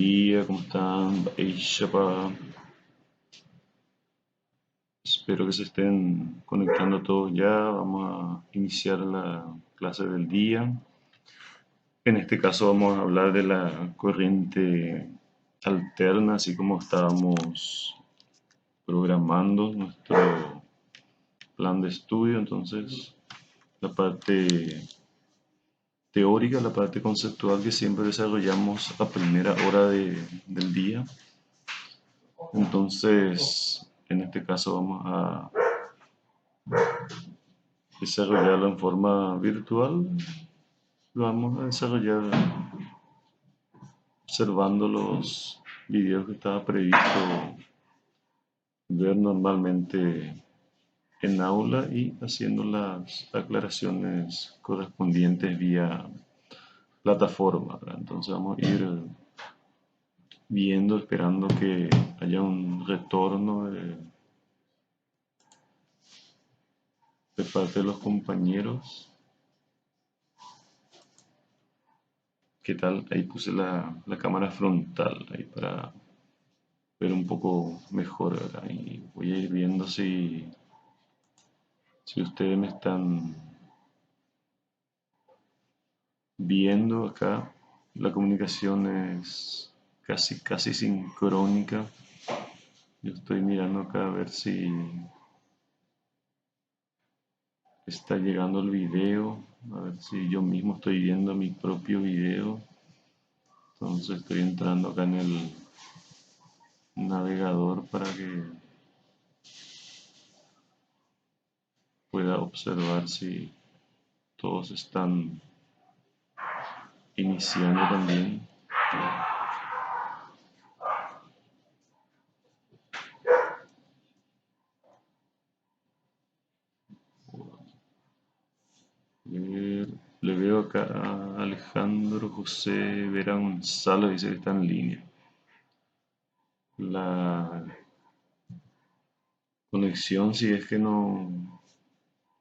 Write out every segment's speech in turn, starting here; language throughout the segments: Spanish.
día, ¿cómo están? Shapa. Espero que se estén conectando todos ya. Vamos a iniciar la clase del día. En este caso vamos a hablar de la corriente alterna, así como estábamos programando nuestro plan de estudio. Entonces, la parte teórica, la parte conceptual que siempre desarrollamos a primera hora del día. Entonces, en este caso vamos a desarrollarlo en forma virtual. Lo vamos a desarrollar observando los videos que estaba previsto ver normalmente en aula y haciendo las aclaraciones correspondientes vía plataforma, ¿verdad? Entonces vamos a ir viendo, esperando que haya un retorno de parte de los compañeros. ¿Qué tal? Ahí puse la cámara frontal ahí para ver un poco mejor, ¿verdad? Y voy a ir viendo si ustedes me están viendo acá. La comunicación es casi sincrónica. Yo estoy mirando acá a ver si está llegando el video, a ver si yo mismo estoy viendo mi propio video. Entonces estoy entrando acá en el navegador para que pueda observar si todos están iniciando también. Le veo acá a Alejandro José Vera Gonzalo, dice que está en línea. La conexión, si es que no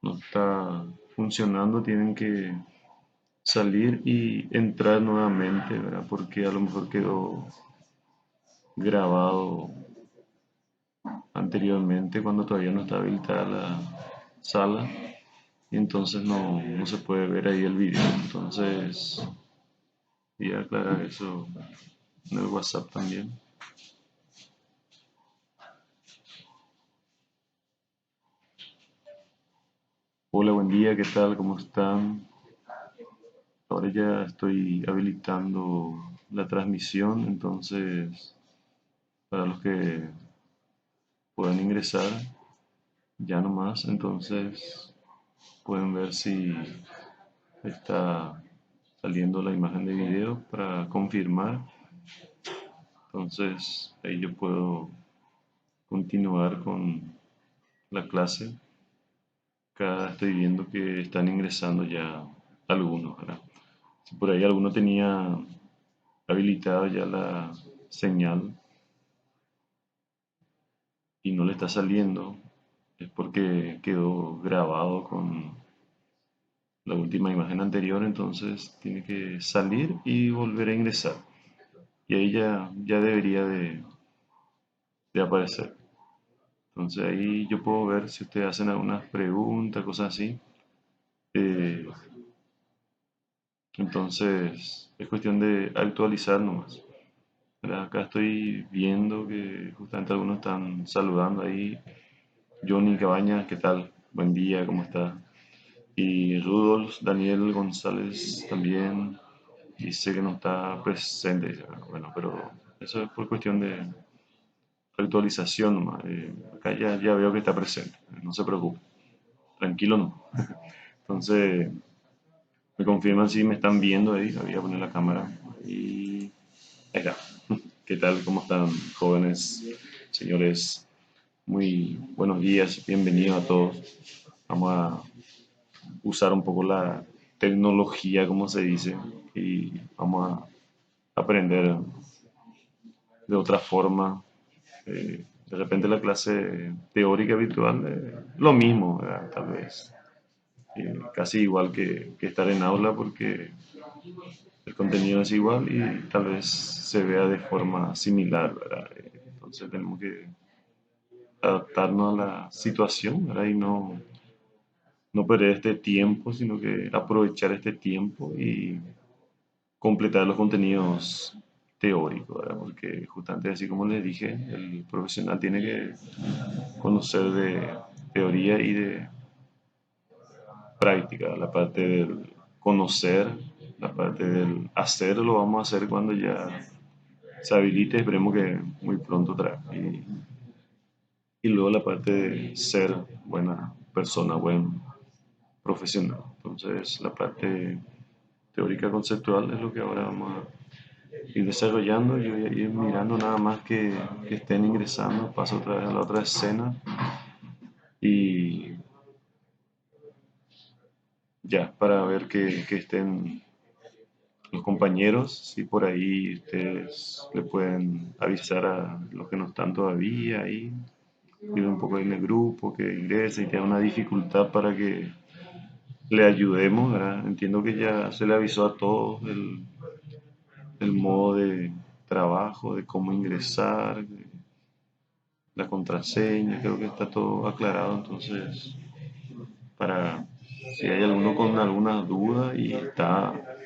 está funcionando, tienen que salir y entrar nuevamente, ¿verdad? Porque a lo mejor quedó grabado anteriormente cuando todavía no está habilitada la sala y entonces no se puede ver ahí el video. Entonces, voy a aclarar eso en el WhatsApp también. Hola, buen día, ¿qué tal? ¿Cómo están? Ahora ya estoy habilitando la transmisión, entonces para los que puedan ingresar ya nomás, entonces pueden ver si está saliendo la imagen de video para confirmar. Entonces ahí yo puedo continuar con la clase. Acá estoy viendo que están ingresando ya algunos, ¿verdad? Si por ahí alguno tenía habilitada ya la señal y no le está saliendo, es porque quedó grabado con la última imagen anterior, entonces tiene que salir y volver a ingresar. Y ahí ya debería de aparecer. Entonces ahí yo puedo ver si ustedes hacen algunas preguntas, cosas así. Eh, entonces es cuestión de actualizar nomás. ¿Verdad? Acá estoy viendo que justamente algunos están saludando ahí. Johnny Cabañas, ¿qué tal? Buen día, ¿cómo está? Y Rudolf Daniel González también dice que no está presente. Dice, bueno, pero eso es por cuestión de actualización nomás. Acá ya veo que está presente, no se preocupe, tranquilo no. Entonces, me confirman si me están viendo ahí, voy a poner la cámara y ahí está. ¿Qué tal? ¿Cómo están, jóvenes, señores? Muy buenos días, bienvenidos a todos. Vamos a usar un poco la tecnología, como se dice, y vamos a aprender de otra forma. De repente la clase teórica virtual, lo mismo, ¿verdad? Tal vez. Casi igual que estar en aula porque el contenido es igual y tal vez se vea de forma similar, ¿verdad? Entonces tenemos que adaptarnos a la situación, ¿verdad? Y no perder este tiempo, sino que aprovechar este tiempo y completar los contenidos teóricos, ¿verdad? Porque justamente así como les dije, el profesional tiene que conocer de teoría y de práctica, la parte del conocer, la parte del hacer, lo vamos a hacer cuando ya se habilite, esperemos que muy pronto y luego la parte de ser buena persona, buen profesional. Entonces, la parte teórica conceptual es lo que ahora vamos a ir desarrollando y voy a ir mirando nada más que estén ingresando, paso otra vez a la otra escena y ya, para ver que estén los compañeros, si por ahí ustedes le pueden avisar a los que no están todavía ahí, ir un poco en el grupo, que ingrese y tenga una dificultad para que le ayudemos, ¿verdad? Entiendo que ya se le avisó a todos el modo de trabajo, de cómo ingresar, la contraseña, creo que está todo aclarado, entonces para si hay alguno con alguna duda y está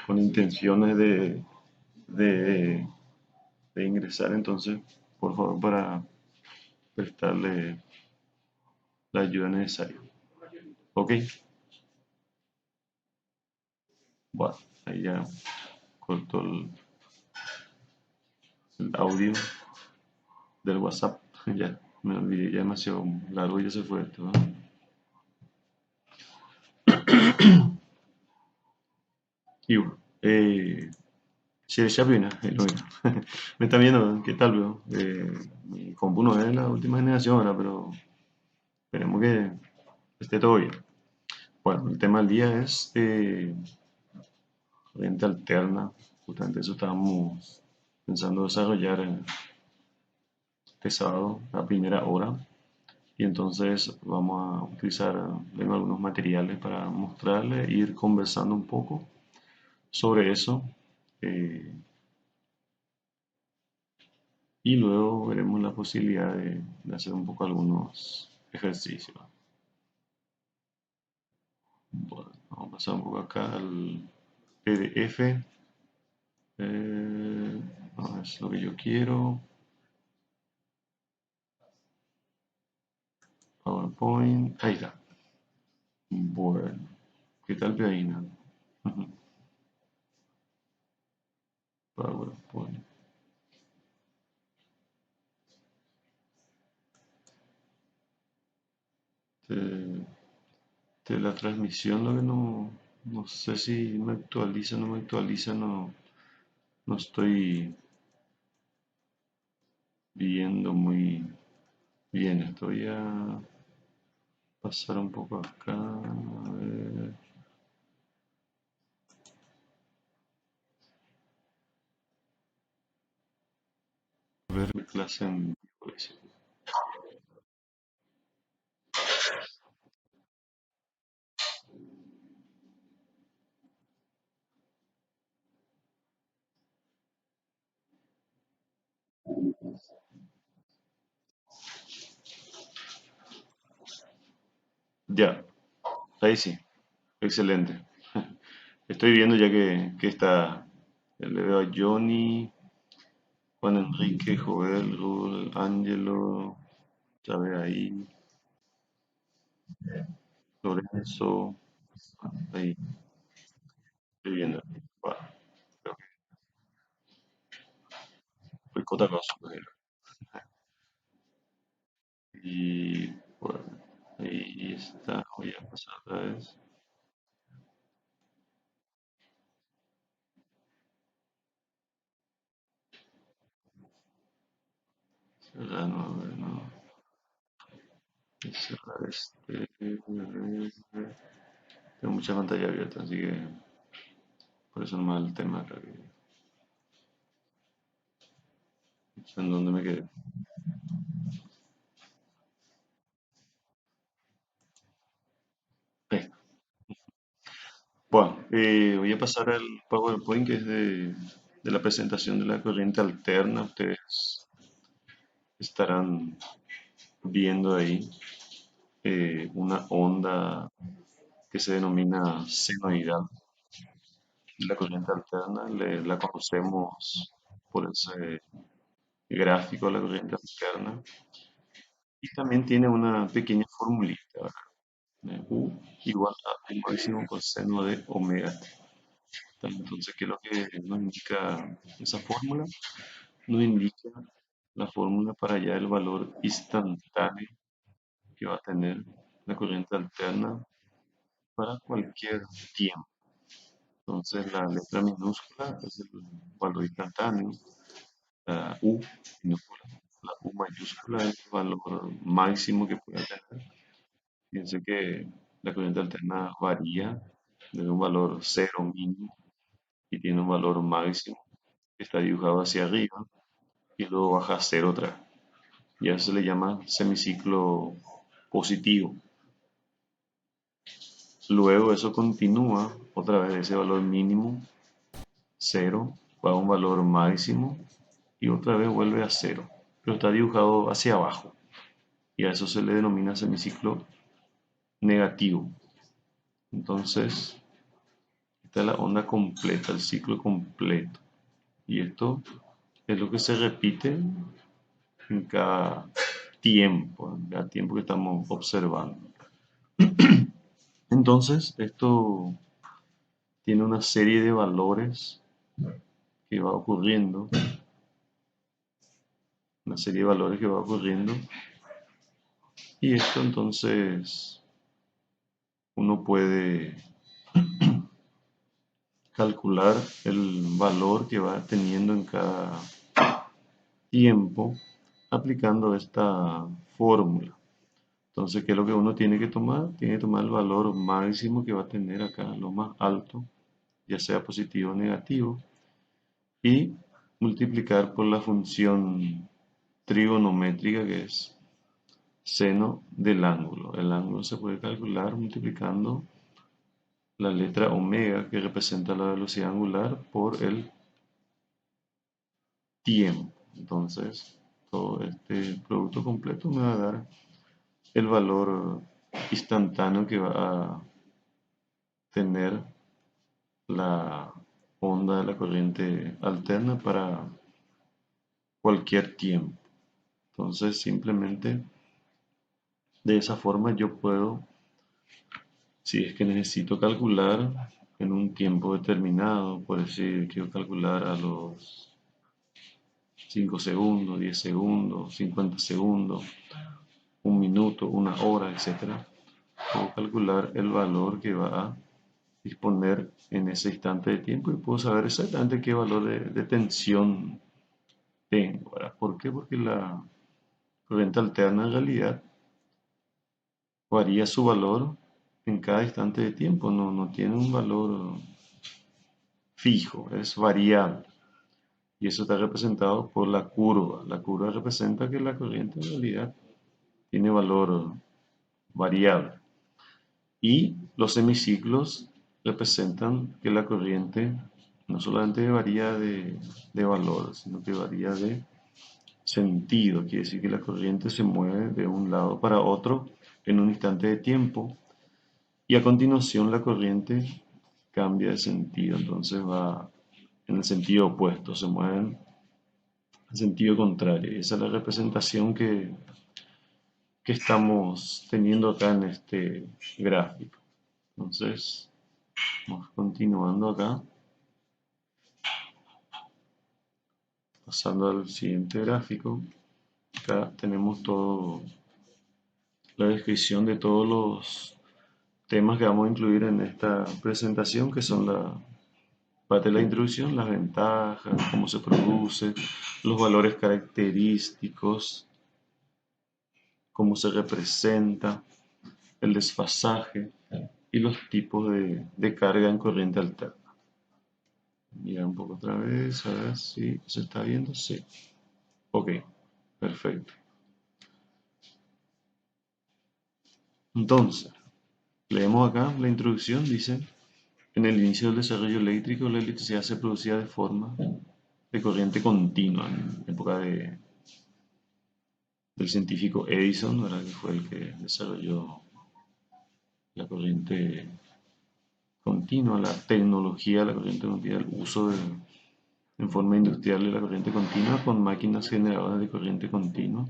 con intenciones de, de ingresar, entonces por favor para prestarle la ayuda necesaria. Ok, bueno, ahí ya cortó el audio del WhatsApp, ya me olvidé, ya demasiado largo, ya se fue esto, ¿no? Y bueno, sí, ya viene, lo vino. Me está viendo, ¿qué tal, veo? Mi compu no es la última generación ahora, pero esperemos que esté todo bien. Bueno, el tema del día es corriente alterna. Justamente eso estábamos pensando desarrollar este sábado, a primera hora. Y entonces vamos a utilizar, tengo algunos materiales para mostrarle, e ir conversando un poco sobre eso. eh, y luego veremos la posibilidad de hacer un poco algunos ejercicios. Bueno, vamos a pasar un poco acá al PDF. No es lo que yo quiero. PowerPoint. Ahí está. Bueno, ¿qué tal, Pereina? PowerPoint. De, de la transmisión, lo que no sé si me actualiza, no me actualiza, no estoy viendo muy bien. Estoy a pasar un poco acá. A ver mi clase en vivo, dice. Ya, ahí sí. Excelente. Estoy viendo ya que está. Le veo a Johnny, Juan Enrique, Joel, Rul, Angelo, ya ve ahí, Lorenzo, ahí, estoy viendo. Bueno, creo que fue otra cosa. Y bueno, ahí está. Voy a pasar otra vez. Cerrar, no, a ver, no. Cerrar este. Tengo mucha pantalla abierta, así que por eso no me da el tema acá. ¿En dónde me quedé? Ahí. Bueno, voy a pasar al PowerPoint que es de la presentación de la corriente alterna. Ustedes estarán viendo ahí una onda que se denomina senoidal. La corriente alterna la conocemos por ese gráfico de la corriente alterna y también tiene una pequeña formulita, ¿verdad? U igual a el máximo coseno de omega t. Entonces, ¿qué es lo que nos indica esa fórmula? Nos indica la fórmula para hallar el valor instantáneo que va a tener la corriente alterna para cualquier tiempo. Entonces, la letra minúscula es el valor instantáneo, la U minúscula, la U mayúscula es el valor máximo que puede tener. Fíjense que la corriente alterna varía desde un valor cero mínimo y tiene un valor máximo que está dibujado hacia arriba y luego baja a cero otra vez. Y a eso se le llama semiciclo positivo. Luego eso continúa otra vez de ese valor mínimo, cero, va a un valor máximo y otra vez vuelve a cero. Pero está dibujado hacia abajo y a eso se le denomina semiciclo negativo. Entonces, esta es la onda completa, el ciclo completo. Y esto es lo que se repite en cada tiempo que estamos observando. Entonces, esto tiene una serie de valores que va ocurriendo, una serie de valores que va ocurriendo, y esto entonces uno puede calcular el valor que va teniendo en cada tiempo aplicando esta fórmula. Entonces, ¿qué es lo que uno tiene que tomar? Tiene que tomar el valor máximo que va a tener acá, lo más alto, ya sea positivo o negativo, y multiplicar por la función trigonométrica que es seno del ángulo. El ángulo se puede calcular multiplicando la letra omega que representa la velocidad angular por el tiempo. Entonces, todo este producto completo me va a dar el valor instantáneo que va a tener la onda de la corriente alterna para cualquier tiempo. Entonces, simplemente de esa forma yo puedo, si es que necesito calcular en un tiempo determinado, por decir, quiero calcular a los 5 segundos, 10 segundos, 50 segundos, un minuto, una hora, etcétera, puedo calcular el valor que va a disponer en ese instante de tiempo y puedo saber exactamente qué valor de tensión tengo, ¿verdad? ¿Por qué? Porque la corriente alterna en realidad varía su valor en cada instante de tiempo, no tiene un valor fijo, es variable. Y eso está representado por la curva. La curva representa que la corriente en realidad tiene valor variable. Y los semiciclos representan que la corriente no solamente varía de valor, sino que varía de sentido. Quiere decir que la corriente se mueve de un lado para otro en un instante de tiempo y a continuación la corriente cambia de sentido. Entonces va en el sentido opuesto, se mueve en sentido contrario. Y esa es la representación que estamos teniendo acá en este gráfico. Entonces, vamos continuando acá, pasando al siguiente gráfico. Acá tenemos todo la descripción de todos los temas que vamos a incluir en esta presentación, que son la parte de la introducción, las ventajas, cómo se produce, los valores característicos, cómo se representa, el desfasaje y los tipos de carga en corriente alterna. Mira un poco otra vez, a ver si se está viendo. Sí. Ok, perfecto. Entonces, leemos acá la introducción, dice, en el inicio del desarrollo eléctrico, la electricidad se producía de forma de corriente continua, en época del científico Edison, ¿verdad? Que fue el que desarrolló la corriente continua, la tecnología de la corriente continua, el uso en forma industrial de la corriente continua con máquinas generadoras de corriente continua.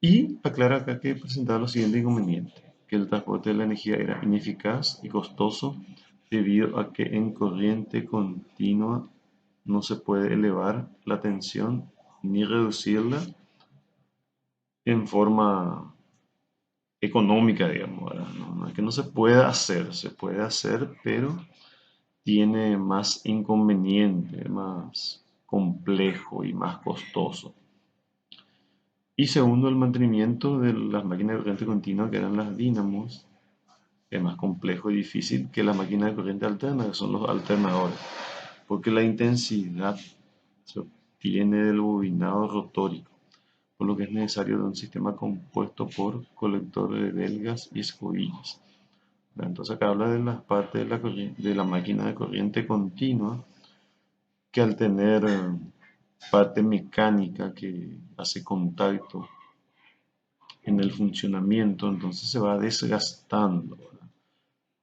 Y aclara acá que presentaba los siguientes inconvenientes, que el transporte de la energía era ineficaz y costoso debido a que en corriente continua no se puede elevar la tensión ni reducirla en forma económica, digamos, ¿verdad? No, no es que no se pueda hacer, se puede hacer, pero tiene más inconveniente, más complejo y más costoso. Y segundo, el mantenimiento de las máquinas de corriente continua, que eran las dínamos, es más complejo y difícil que las máquinas de corriente alterna, que son los alternadores, porque la intensidad se obtiene del bobinado rotórico, por lo que es necesario de un sistema compuesto por colectores de belgas y escobillas. Entonces acá habla de las partes de la máquina de corriente continua, que al tener parte mecánica que hace contacto en el funcionamiento, entonces se va desgastando, ¿verdad?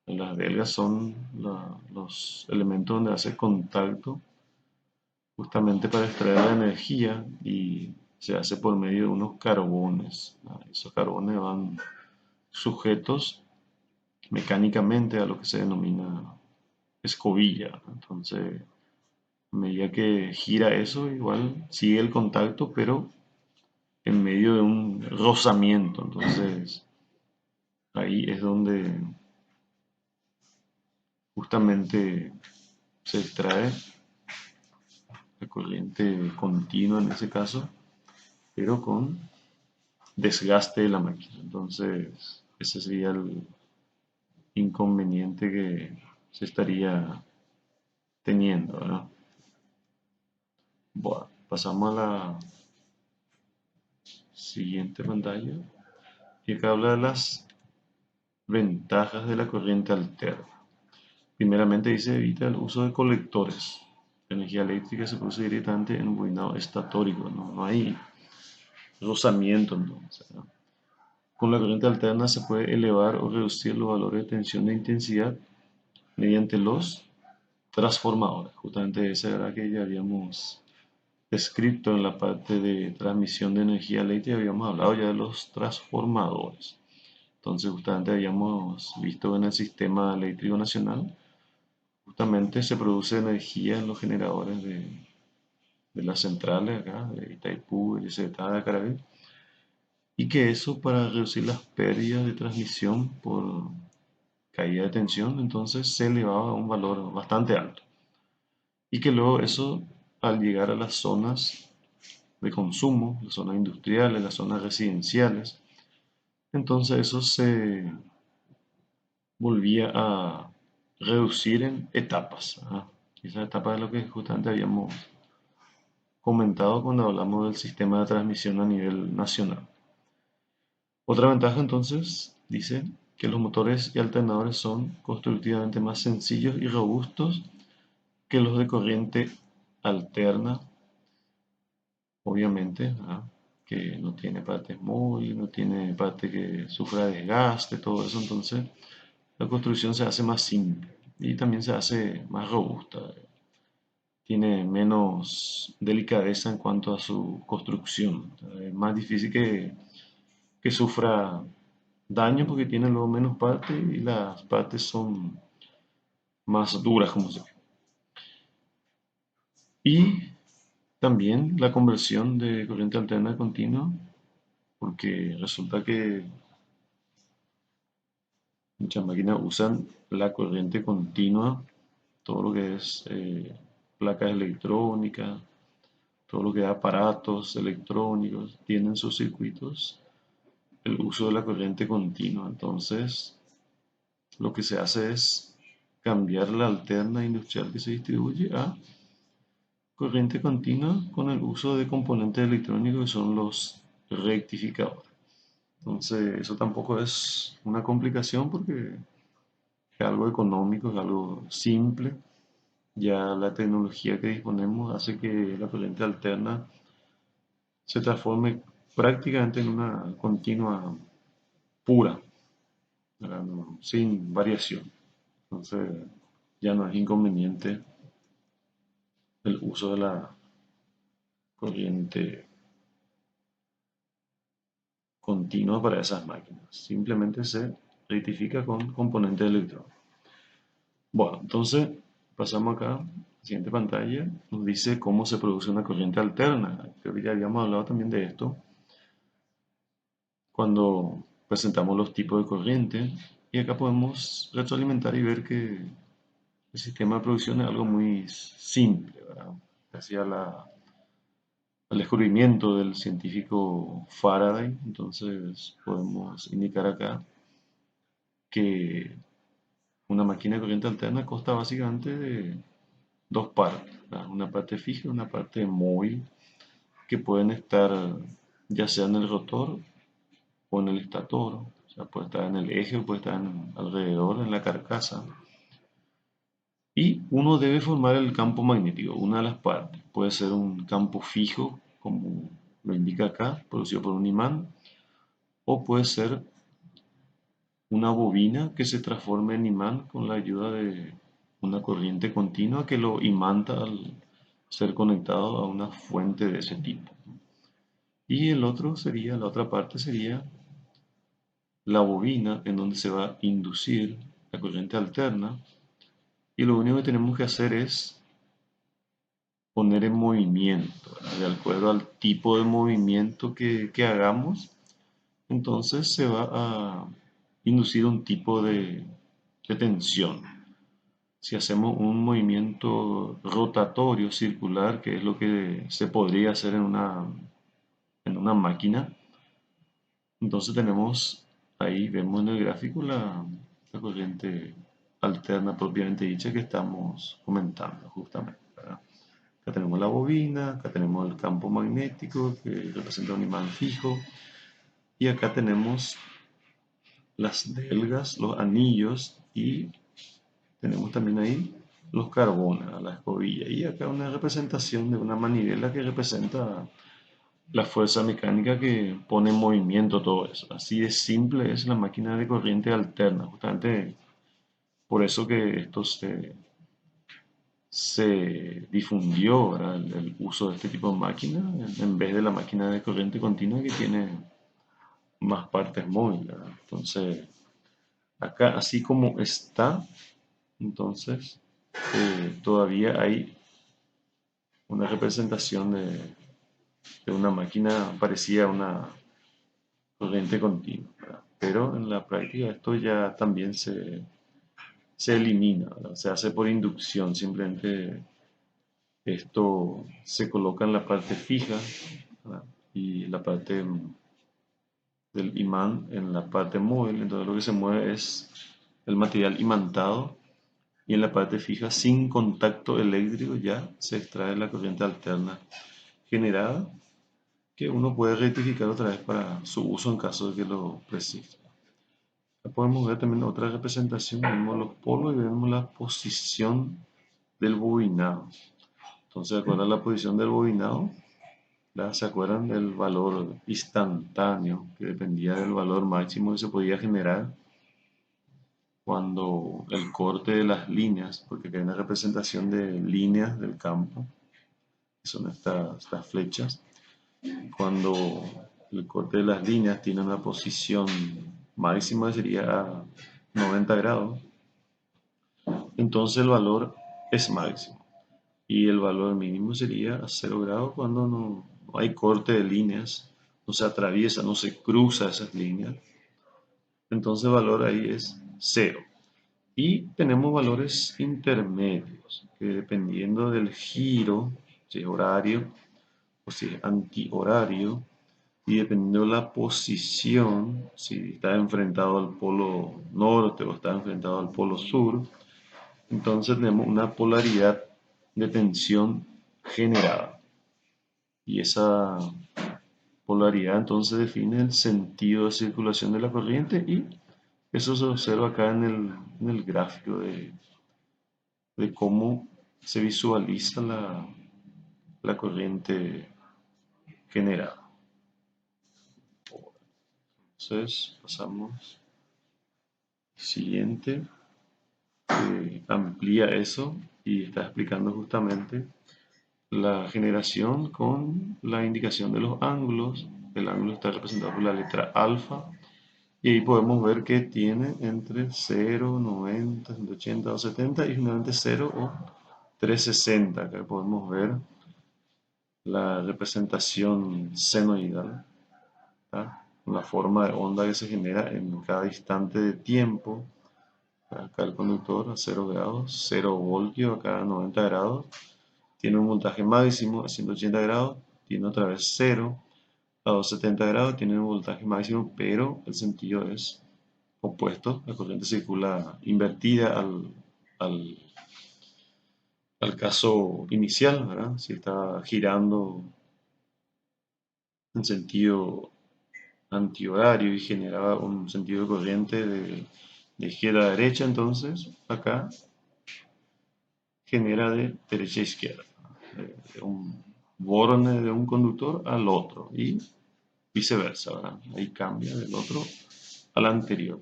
Las belgas son los elementos donde hace contacto justamente para extraer la energía y se hace por medio de unos carbones, ¿verdad? Esos carbones van sujetos mecánicamente a lo que se denomina escobilla. Entonces, a medida que gira eso, igual sigue el contacto, pero en medio de un rozamiento. Entonces, ahí es donde justamente se extrae la corriente continua en ese caso, pero con desgaste de la máquina. Entonces, ese sería el inconveniente que se estaría teniendo, ¿verdad? Bueno, pasamos a la siguiente pantalla. Y acá habla de las ventajas de la corriente alterna. Primeramente dice evita el uso de colectores. La energía eléctrica se produce directamente en un bobinado estatórico, no hay rozamiento entonces, ¿no? Con la corriente alterna se puede elevar o reducir los valores de tensión de intensidad mediante los transformadores. Justamente esa era que ya habíamos descrito en la parte de transmisión de energía eléctrica, habíamos hablado ya de los transformadores. Entonces justamente habíamos visto en el sistema eléctrico nacional, justamente se produce energía en los generadores de las centrales acá, de Itaipú, LZ, de Carabel, y que eso para reducir las pérdidas de transmisión por caída de tensión, entonces se elevaba a un valor bastante alto. Y que luego eso, al llegar a las zonas de consumo, las zonas industriales, las zonas residenciales, entonces eso se volvía a reducir en etapas. ¿Verdad? Y esa etapa es lo que justamente habíamos comentado cuando hablamos del sistema de transmisión a nivel nacional. Otra ventaja entonces dice que los motores y alternadores son constructivamente más sencillos y robustos que los de corriente alterna, obviamente, ¿verdad? Que no tiene partes móviles, no tiene parte que sufra desgaste, todo eso, entonces la construcción se hace más simple y también se hace más robusta. Tiene menos delicadeza en cuanto a su construcción. Es más difícil que sufra daño porque tiene luego menos partes y las partes son más duras, como se ve. Y también la conversión de corriente alterna a continua, porque resulta que muchas máquinas usan la corriente continua, todo lo que es placas electrónicas, todo lo que es aparatos electrónicos, tienen sus circuitos el uso de la corriente continua. Entonces, lo que se hace es cambiar la alterna industrial que se distribuye a corriente continua con el uso de componentes electrónicos que son los rectificadores. Entonces, eso tampoco es una complicación porque es algo económico, es algo simple. Ya la tecnología que disponemos hace que la corriente alterna se transforme prácticamente en una continua pura, ¿verdad? Sin variación. Entonces ya no es inconveniente el uso de la corriente continua para esas máquinas. Simplemente se rectifica con componentes electrónicos. Bueno, entonces pasamos acá, siguiente pantalla, nos dice cómo se produce una corriente alterna. Creo que ya habíamos hablado también de esto cuando presentamos los tipos de corriente. Y acá podemos retroalimentar y ver que el sistema de producción es algo muy simple, ¿verdad? Hacia el descubrimiento del científico Faraday, entonces podemos indicar acá que una máquina de corriente alterna consta básicamente de dos partes, ¿verdad? Una parte fija y una parte móvil que pueden estar ya sea en el rotor o en el estator, o sea, puede estar en el eje o puede estar alrededor, en la carcasa. Y uno debe formar el campo magnético, una de las partes. Puede ser un campo fijo, como lo indica acá, producido por un imán, o puede ser una bobina que se transforme en imán con la ayuda de una corriente continua que lo imanta al ser conectado a una fuente de ese tipo. Y el otro sería, la otra parte sería la bobina en donde se va a inducir la corriente alterna y lo único que tenemos que hacer es poner en movimiento, ¿verdad? De acuerdo al tipo de movimiento que hagamos, entonces se va a inducir un tipo de tensión. Si hacemos un movimiento rotatorio circular, que es lo que se podría hacer en una máquina, entonces tenemos ahí, vemos en el gráfico la corriente alterna propiamente dicha que estamos comentando justamente, ¿verdad? Acá tenemos la bobina, acá tenemos el campo magnético que representa un imán fijo y acá tenemos las delgas, los anillos y tenemos también ahí los carbones, la escobilla y acá una representación de una manivela que representa la fuerza mecánica que pone en movimiento todo eso. Así de simple es la máquina de corriente alterna, justamente por eso que esto se difundió, ¿verdad? El uso de este tipo de máquina en vez de la máquina de corriente continua que tiene más partes móviles, ¿verdad? Entonces, acá así como está, entonces todavía hay una representación de una máquina parecida a una corriente continua, ¿verdad? Pero en la práctica esto ya también se elimina, ¿verdad? Se hace por inducción, simplemente esto se coloca en la parte fija, ¿verdad? Y la parte del imán en la parte móvil, entonces lo que se mueve es el material imantado y en la parte fija sin contacto eléctrico ya se extrae la corriente alterna generada que uno puede rectificar otra vez para su uso en caso de que lo precise. Podemos ver también otra representación, vemos los polos y vemos la posición del bobinado. Entonces, ¿de acuerdo a la posición del bobinado? ¿Verdad? ¿Se acuerdan del valor instantáneo que dependía del valor máximo que se podía generar cuando el corte de las líneas, porque acá hay una representación de líneas del campo, que son estas flechas, cuando el corte de las líneas tiene una posición máxima, sería a 90 grados, entonces el valor es máximo. Y el valor mínimo sería a 0 grados cuando no hay corte de líneas, no se atraviesa, no se cruza esas líneas. Entonces el valor ahí es 0. Y tenemos valores intermedios, que dependiendo del giro, si es horario o si es antihorario, y dependiendo de la posición, si está enfrentado al polo norte o está enfrentado al polo sur, entonces tenemos una polaridad de tensión generada. Y esa polaridad entonces define el sentido de circulación de la corriente y Eso se observa acá en el gráfico de cómo se visualiza la corriente generada. Entonces, pasamos siguiente, que amplía eso y está explicando justamente la generación con la indicación de los ángulos. El ángulo está representado por la letra alfa. Y ahí podemos ver que tiene entre 0, 90, 180, 270 y finalmente 0 o 360. Acá podemos ver la representación senoidal, ¿tá? La forma de onda que se genera en cada instante de tiempo. Acá el conductor a 0 grados, 0 voltio a cada 90 grados. Tiene un voltaje máximo a 180 grados, tiene otra vez 0 a 270 grados, tiene un voltaje máximo, pero el sentido es opuesto. La corriente circula invertida al caso inicial, ¿verdad? Si está girando en sentido antihorario y generaba un sentido de corriente de izquierda a derecha, entonces acá genera de derecha a izquierda, de un borne de un conductor al otro y viceversa, ¿verdad? Ahí cambia del otro al anterior,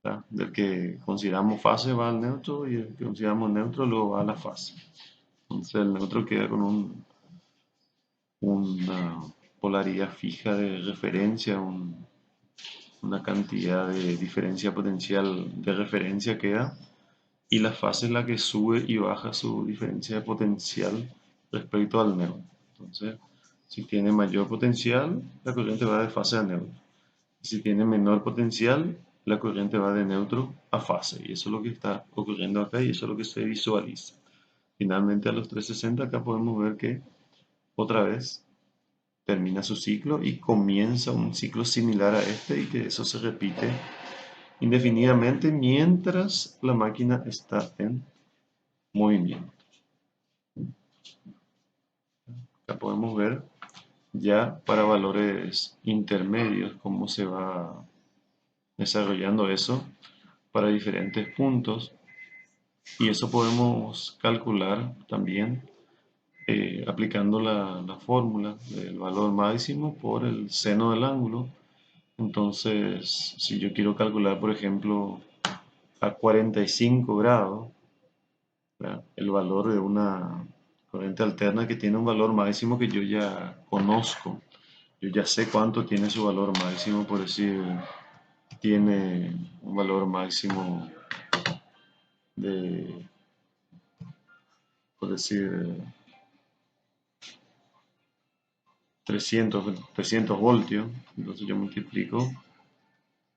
¿verdad? Del que consideramos fase va al neutro y el que consideramos neutro luego va a la fase. Entonces el neutro queda con una polaridad fija de referencia, una cantidad de diferencia potencial de referencia queda, y la fase es la que sube y baja su diferencia de potencial respecto al neutro. Entonces, si tiene mayor potencial, la corriente va de fase a neutro. Si tiene menor potencial, la corriente va de neutro a fase. Y eso es lo que está ocurriendo acá y eso es lo que se visualiza. Finalmente a los 360 acá podemos ver que otra vez termina su ciclo y comienza un ciclo similar a este y que eso se repite indefinidamente mientras la máquina está en movimiento. Acá podemos ver ya para valores intermedios cómo se va desarrollando eso para diferentes puntos y eso podemos calcular también aplicando la fórmula del valor máximo por el seno del ángulo. Entonces, si yo quiero calcular, por ejemplo, a 45 grados, ¿verdad? El valor de una corriente alterna que tiene un valor máximo que yo ya conozco, yo ya sé cuánto tiene su valor máximo, por decir, tiene un valor máximo de, por decir, 300 voltios, entonces yo multiplico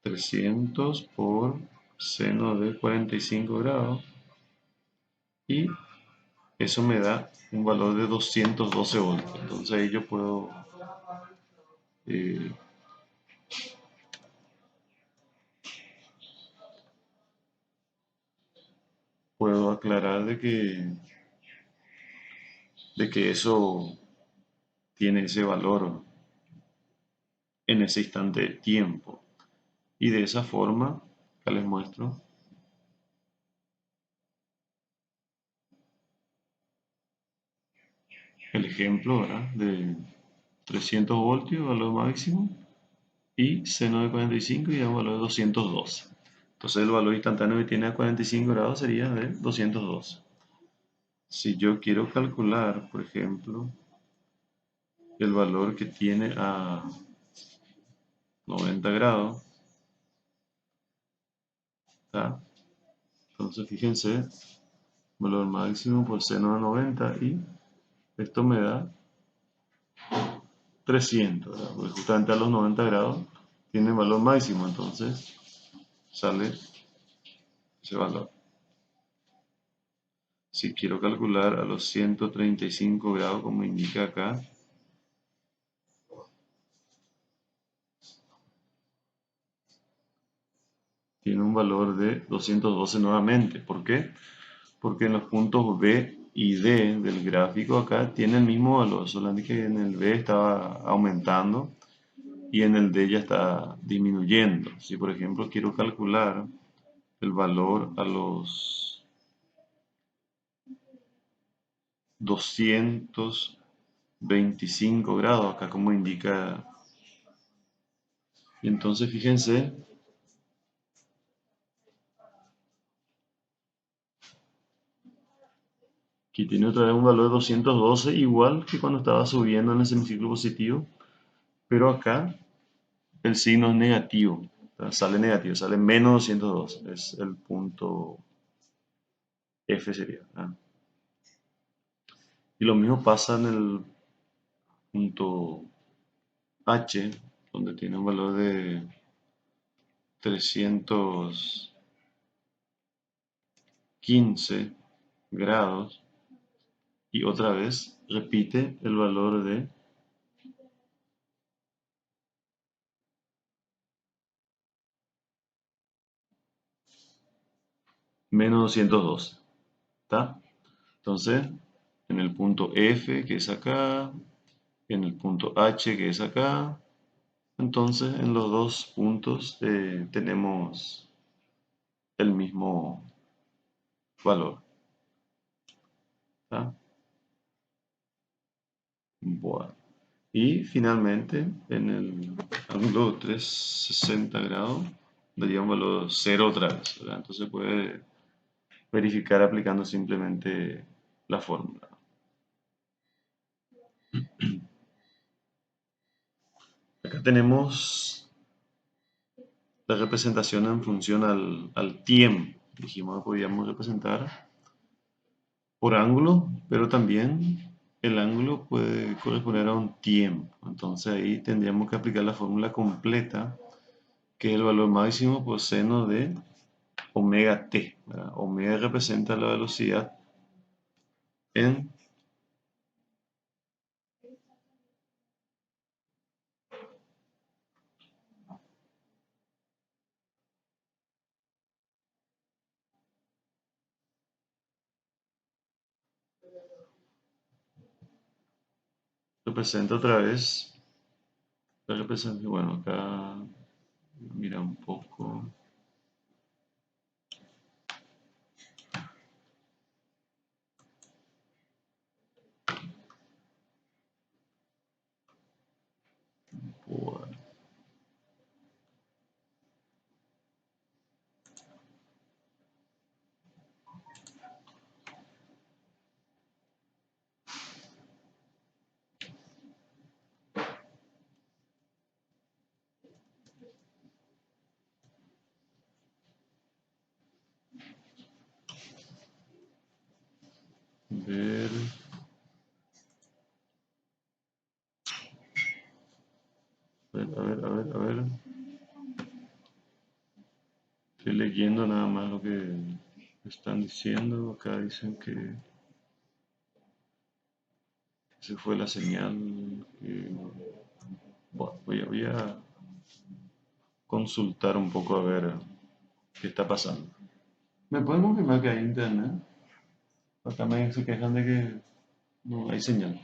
300 por seno de 45 grados y eso me da un valor de 212 voltios. Entonces ahí yo eh, puedo aclarar de que eso tiene ese valor en ese instante de tiempo. Y de esa forma, acá les muestro, el ejemplo, ¿verdad? De 300 voltios, valor máximo, y seno de 45 y da un valor de 212. Entonces el valor instantáneo que tiene a 45 grados sería de 212. Si yo quiero calcular, por ejemplo, el valor que tiene a 90 grados, ¿tá? Entonces fíjense, valor máximo por seno de 90 y esto me da 300, ¿verdad? Porque justamente a los 90 grados tiene valor máximo, entonces sale ese valor. Si quiero calcular a los 135 grados, como indica acá, tiene un valor de 212 nuevamente. ¿Por qué? Porque en los puntos B y D del gráfico acá tiene el mismo valor, solamente que en el B estaba aumentando y en el D ya está disminuyendo. Si por ejemplo quiero calcular el valor a los 225 grados, acá como indica, y entonces fíjense que tiene otra vez un valor de 212, igual que cuando estaba subiendo en el semiciclo positivo, pero acá el signo es negativo, sale negativo, sale menos 212, es el punto F sería. Y lo mismo pasa en el punto H, donde tiene un valor de 315 grados y otra vez repite el valor de menos 212. ¿Está? Entonces, en el punto F, que es acá, en el punto H, que es acá, entonces en los dos puntos tenemos el mismo valor. ¿Está? Bueno. Y finalmente, en el ángulo 360 grados, daría un valor 0 otra vez, ¿verdad? Entonces puede verificar aplicando simplemente la fórmula. Acá tenemos la representación en función al tiempo. Dijimos que podíamos representar por ángulo, pero también el ángulo puede corresponder a un tiempo. Entonces ahí tendríamos que aplicar la fórmula completa, que es el valor máximo por seno de omega t, ¿verdad? Omega representa la velocidad en representa otra vez la representación. Bueno, acá mira un poco. Bueno, ver, a ver. Estoy leyendo nada más lo que están diciendo. Acá dicen que esa fue la señal. Bueno, voy a consultar un poco a ver qué está pasando. ¿Me pueden confirmar que hay internet? Acá me se quejan de que no hay señal.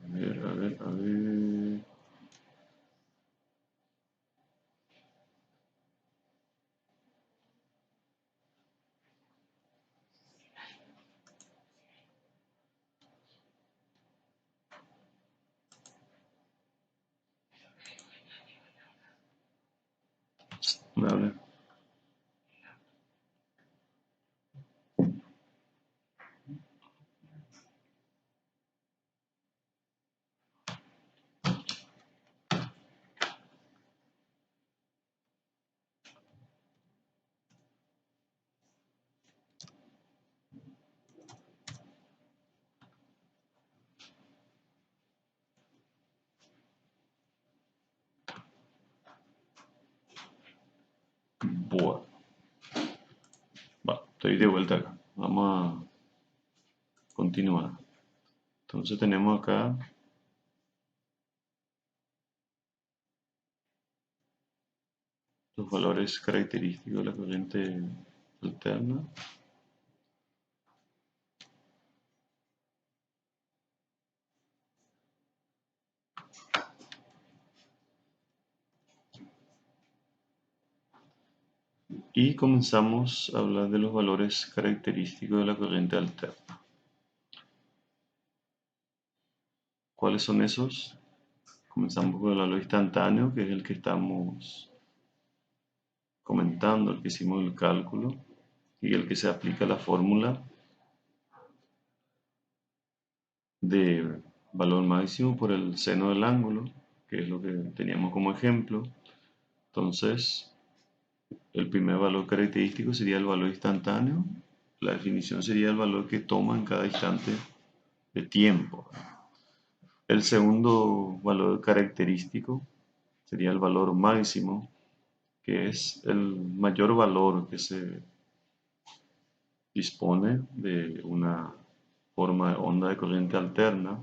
A ver, a ver, a ver. Me habla. Bueno, va, estoy de vuelta acá. Vamos a continuar. Entonces tenemos acá. los valores característicos de la corriente alterna. Y comenzamos a hablar de los valores característicos de la corriente alterna. ¿Cuáles son esos? Comenzamos con el valor instantáneo, que es el que estamos comentando, el que hicimos el cálculo y el que se aplica la fórmula de valor máximo por el seno del ángulo, que es lo que teníamos como ejemplo. Entonces, el primer valor característico sería el valor instantáneo. La definición sería el valor que toma en cada instante de tiempo. El segundo valor característico sería el valor máximo, que es el mayor valor que se dispone de una forma de onda de corriente alterna.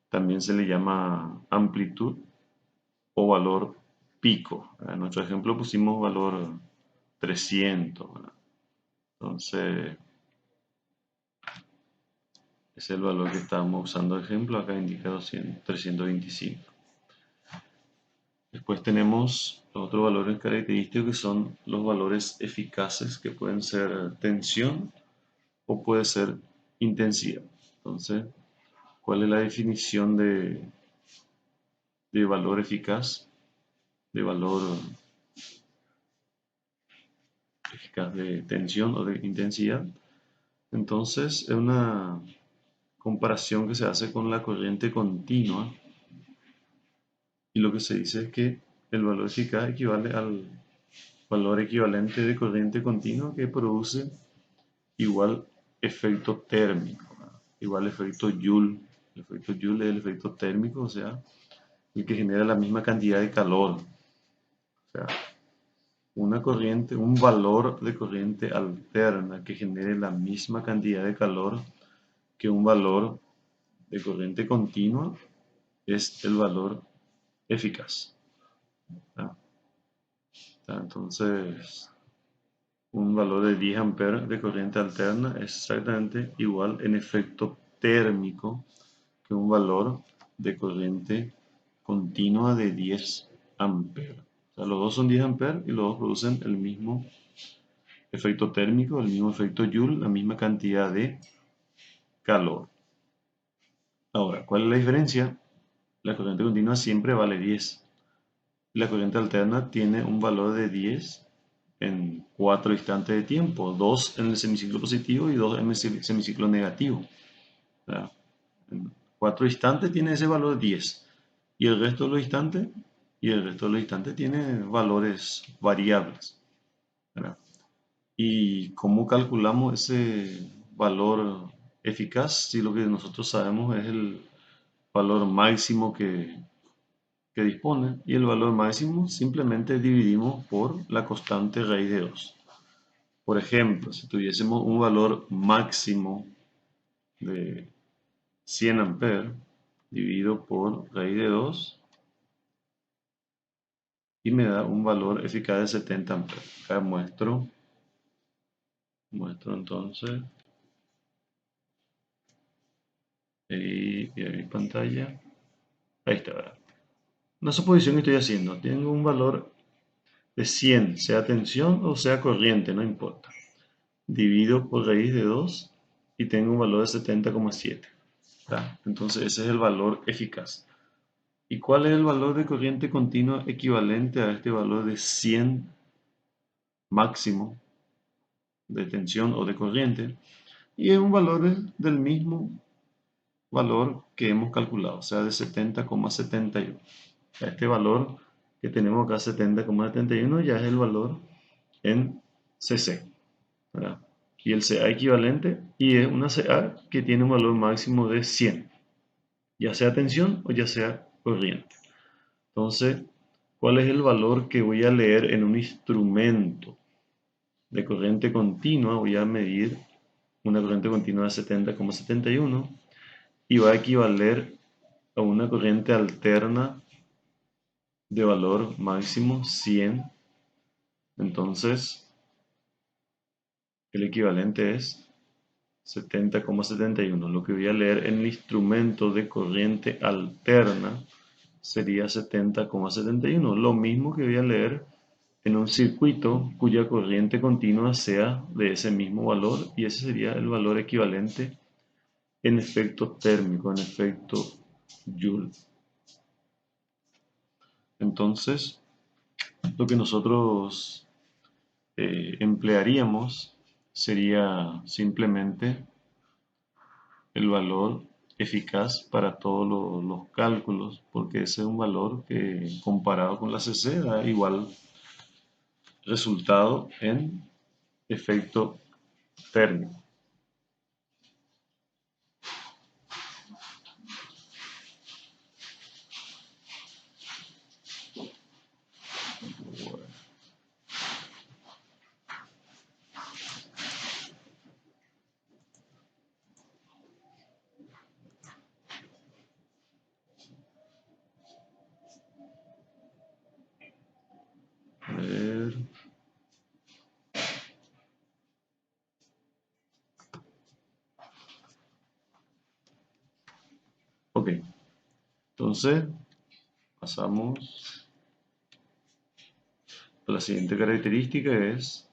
También se le llama amplitud o valor pico. En nuestro ejemplo pusimos valor 300. Entonces, ese es el valor que estábamos usando de ejemplo. Acá indica 325. Después tenemos otros valores característicos que son los valores eficaces, que pueden ser tensión o puede ser intensidad. Entonces, ¿cuál es la definición de valor eficaz? De valor eficaz de tensión o de intensidad. Entonces, es una comparación que se hace con la corriente continua y lo que se dice es que el valor eficaz equivale al valor equivalente de corriente continua que produce igual efecto térmico, igual efecto Joule. El efecto Joule es el efecto térmico, o sea, el que genera la misma cantidad de calor. O sea, una corriente, un valor de corriente alterna que genere la misma cantidad de calor que un valor de corriente continua es el valor eficaz. Entonces, un valor de 10 amperes de corriente alterna es exactamente igual en efecto térmico que un valor de corriente continua de 10 amperes. O sea, los dos son 10 amperes y los dos producen el mismo efecto térmico, el mismo efecto Joule, la misma cantidad de calor. Ahora, ¿cuál es la diferencia? La corriente continua siempre vale 10. La corriente alterna tiene un valor de 10 en 4 instantes de tiempo, 2 en el semiciclo positivo y 2 en el semiciclo negativo. En 4 instantes tiene ese valor 10 y el resto de los instantes tiene valores variables. ¿Verdad? ¿Y cómo calculamos ese valor eficaz? Si lo que nosotros sabemos es el valor máximo que dispone, y el valor máximo simplemente dividimos por la constante raíz de 2. Por ejemplo, si tuviésemos un valor máximo de 100 amperes dividido por raíz de 2 y me da un valor eficaz de 70 amperes. Acá muestro entonces y en mi pantalla. Ahí está, ¿verdad? Una suposición que estoy haciendo. Tengo un valor de 100, sea tensión o sea corriente, no importa. Divido por raíz de 2 y tengo un valor de 70,7. Entonces ese es el valor eficaz. ¿Y cuál es el valor de corriente continua equivalente a este valor de 100 máximo de tensión o de corriente? Y es un valor del mismo valor que hemos calculado, o sea, de 70,71. Este valor que tenemos acá, 70,71, ya es el valor en cc, ¿verdad? Y el Ca equivalente, y es una Ca que tiene un valor máximo de 100, ya sea tensión o ya sea corriente. Entonces, ¿cuál es el valor que voy a leer en un instrumento de corriente continua? Voy a medir una corriente continua de 70,71 y va a equivaler a una corriente alterna de valor máximo 100 Entonces, el equivalente es 70,71. Lo que voy a leer en el instrumento de corriente alterna sería 70,71. Lo mismo que voy a leer en un circuito cuya corriente continua sea de ese mismo valor, y ese sería el valor equivalente en efecto térmico, en efecto Joule. Entonces, lo que nosotros emplearíamos sería simplemente el valor eficaz para todos los cálculos, porque ese es un valor que comparado con la CC da igual resultado en efecto térmico. A ver. Ok, entonces pasamos a la siguiente característica, es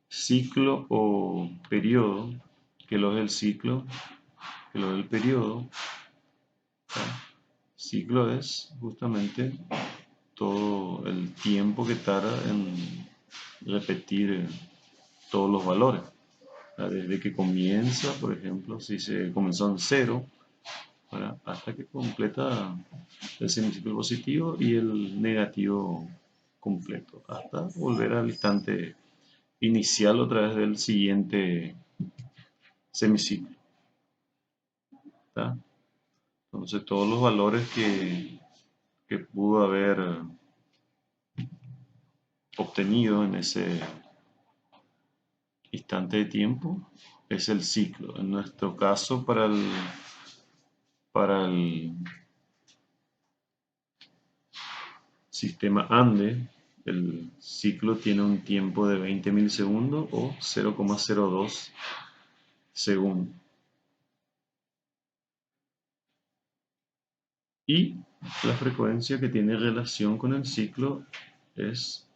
ciclo o periodo, que lo es el ciclo, que lo es el periodo. Ciclo es justamente todo el tiempo que tarda en repetir todos los valores. Desde que comienza, por ejemplo, si se comenzó en cero, hasta que completa el semiciclo positivo y el negativo completo, hasta volver al instante inicial otra vez del siguiente semiciclo. ¿Tá? Entonces todos los valores que pudo haber obtenido en ese instante de tiempo es el ciclo. En nuestro caso, para el sistema ANDE, el ciclo tiene un tiempo de 20 milisegundos o 0,02 segundos. Y la frecuencia que tiene relación con el ciclo es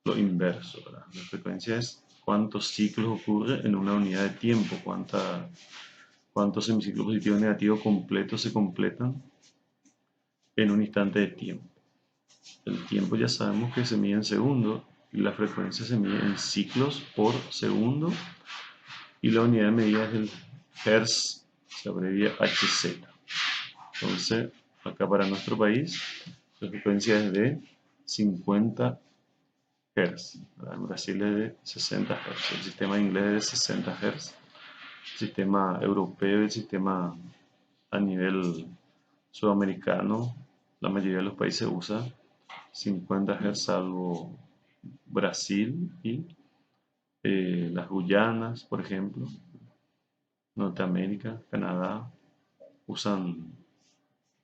lo inverso, ¿verdad? La frecuencia es cuántos ciclos ocurre en una unidad de tiempo, cuántos semiciclos positivos y negativos completos se completan en un instante de tiempo. El tiempo ya sabemos que se mide en segundos y la frecuencia se mide en ciclos por segundo, y la unidad de medida es el Hertz, se abrevia Hz. Entonces, acá para nuestro país, la frecuencia es de 50 Hz. En Brasil es de 60 Hz. El sistema inglés es de 60 Hz. El sistema europeo y el sistema a nivel sudamericano, la mayoría de los países usa 50 Hz, salvo Brasil y las Guyanas, por ejemplo, Norteamérica, Canadá, usan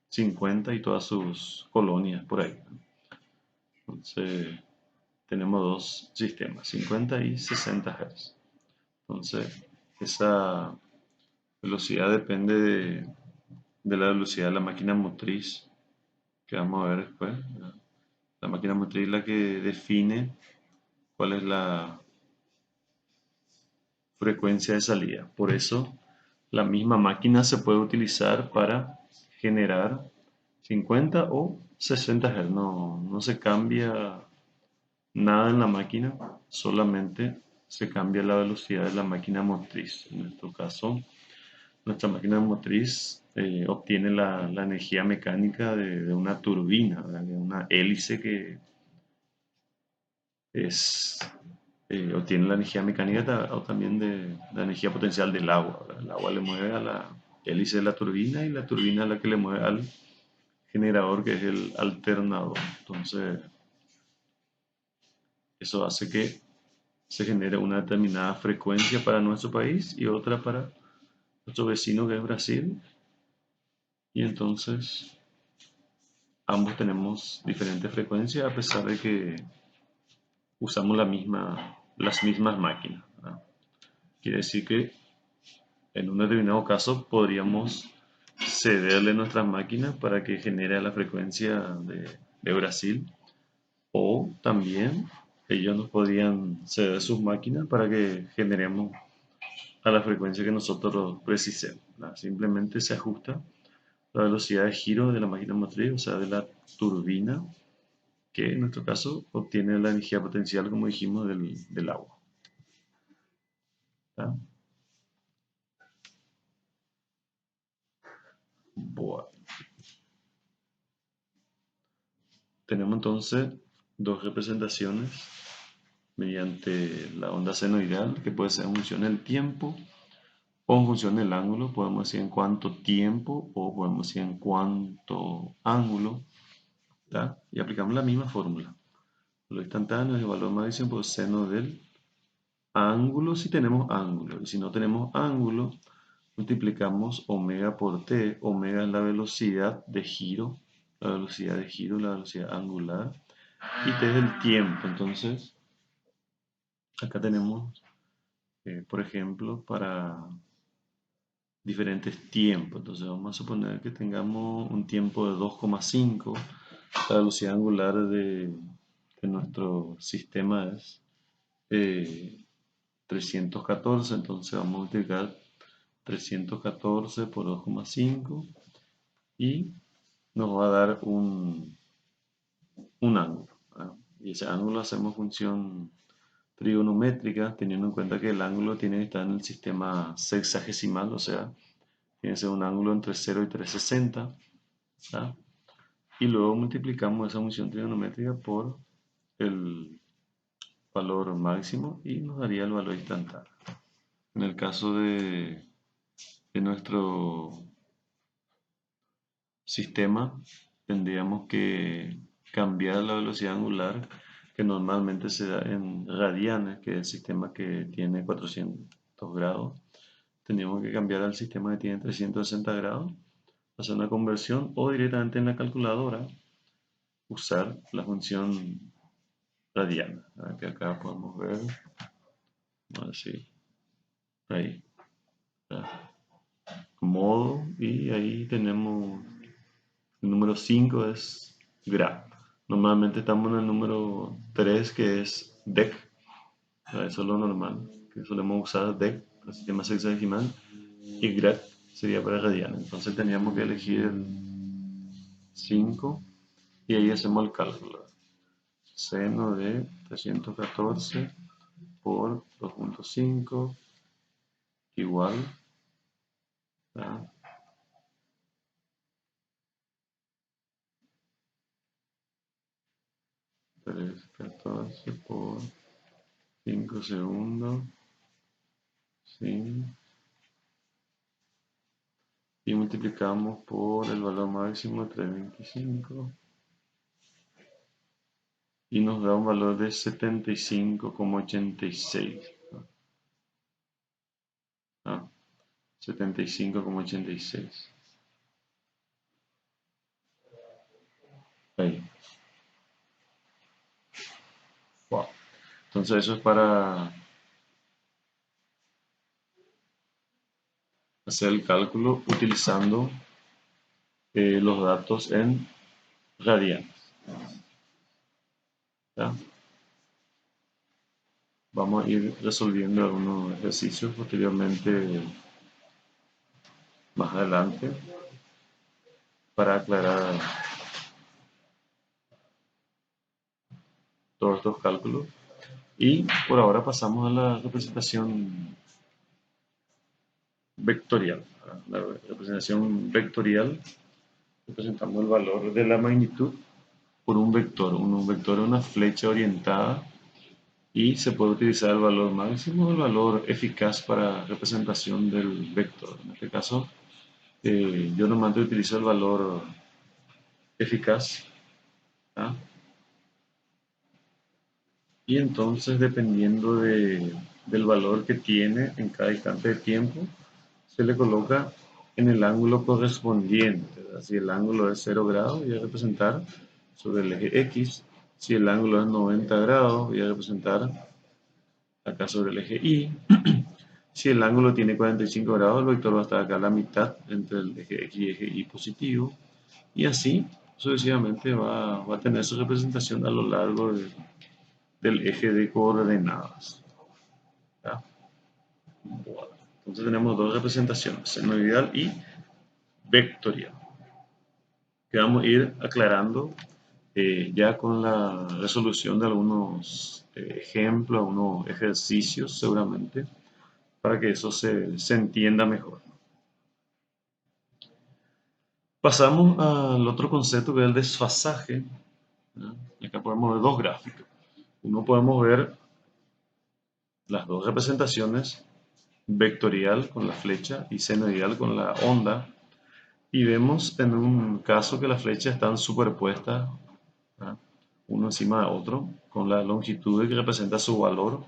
50 y todas sus colonias por ahí. Entonces, tenemos dos sistemas, 50 y 60 Hz. Entonces, esa velocidad depende de la velocidad de la máquina motriz, que vamos a ver después. La máquina motriz es la que define cuál es la frecuencia de salida. Por eso, la misma máquina se puede utilizar para generar 50 o 60 Hz. No se cambia nada en la máquina, solamente se cambia la velocidad de la máquina motriz. En nuestro caso, nuestra máquina motriz obtiene la energía mecánica de una turbina, ¿verdad? De una hélice que es, obtiene la energía mecánica o también de la energía potencial del agua, ¿verdad? El agua le mueve a la hélice de la turbina y la turbina es la que le mueve al generador, que es el alternador. Entonces, eso hace que se genere una determinada frecuencia para nuestro país y otra para nuestro vecino, que es Brasil. Y entonces ambos tenemos diferentes frecuencias, a pesar de que usamos las mismas máquinas, ¿verdad? Quiere decir que en un determinado caso podríamos cederle nuestras máquinas para que genere la frecuencia de Brasil, o también ellos nos podrían ceder sus máquinas para que generemos a la frecuencia que nosotros precisemos, ¿verdad? Simplemente se ajusta la velocidad de giro de la máquina motriz, o sea, de la turbina, que en nuestro caso obtiene la energía potencial, como dijimos, del agua, ¿verdad? Bueno, tenemos entonces dos representaciones mediante la onda senoidal, que puede ser en función del tiempo o en función del ángulo. Podemos decir en cuánto tiempo o podemos decir en cuánto ángulo, ¿tá? Y aplicamos la misma fórmula. Lo instantáneo es el valor máximo por seno del ángulo si tenemos ángulo. Y si no tenemos ángulo, multiplicamos omega por t. Omega es la velocidad de giro, la velocidad angular. Y t es el tiempo. Entonces, acá tenemos, por ejemplo, para diferentes tiempos. Entonces vamos a suponer que tengamos un tiempo de 2,5. La velocidad angular de nuestro sistema es 314. Entonces vamos a multiplicar 314 por 2,5 y nos va a dar un ángulo, ¿verdad? Y ese ángulo hacemos función trigonométrica, teniendo en cuenta que el ángulo tiene que estar en el sistema sexagesimal, o sea, tiene que ser un ángulo entre 0 y 360, ¿verdad? Y luego multiplicamos esa función trigonométrica por el valor máximo y nos daría el valor instantáneo. En el caso de nuestro sistema, tendríamos que cambiar la velocidad angular, que normalmente se da en radianes, que es el sistema que tiene 400 grados. Tendríamos que cambiar al sistema que tiene 360 grados, hacer una conversión o directamente en la calculadora usar la función radiana, que acá podemos ver, así, ahí, ¿verdad? Modo, y ahí tenemos el número 5 es grado. Normalmente estamos en el número 3 que es dec, ¿verdad? Eso es lo normal, que solemos usar dec, el sistema sexagesimal, y grad sería para radianes. Entonces teníamos que elegir el 5 y ahí hacemos el cálculo. Seno de 314 por 2.5 igual a 314 por 5 segundos, ¿sí? Y multiplicamos por el valor máximo 325 y nos da un valor de 75,86. Ah, 75,86. Ahí. Wow. Entonces eso es para hacer el cálculo utilizando los datos en radianes, ¿ya? Vamos a ir resolviendo algunos ejercicios posteriormente, más adelante, para aclarar todos estos cálculos. Y por ahora pasamos a la representación vectorial. La representación vectorial, representamos el valor de la magnitud por un vector. Un vector es una flecha orientada y se puede utilizar el valor máximo o el valor eficaz para representación del vector. En este caso, yo normalmente utilizo el valor eficaz, ¿ah? Y entonces, dependiendo del valor que tiene en cada instante de tiempo, se le coloca en el ángulo correspondiente, ¿verdad? Si el ángulo es 0 grados, voy a representar sobre el eje X Si el ángulo es 90 grados, voy a representar acá sobre el eje Y. Si el ángulo tiene 45 grados, el vector va a estar acá a la mitad entre el eje X y eje Y positivo. Y así sucesivamente va a tener su representación a lo largo del eje de coordenadas. ¿Ya? Bueno, entonces tenemos dos representaciones, senoidal y vectorial, que vamos a ir aclarando ya con la resolución de algunos ejemplos, algunos ejercicios seguramente, para que eso se entienda mejor. Pasamos al otro concepto que es el desfasaje. ¿Ya? Acá podemos ver dos gráficos. Uno podemos ver las dos representaciones, vectorial con la flecha y senoidal con la onda, y vemos en un caso que las flechas están superpuestas, ¿verdad?, uno encima de otro, con la longitud que representa su valor,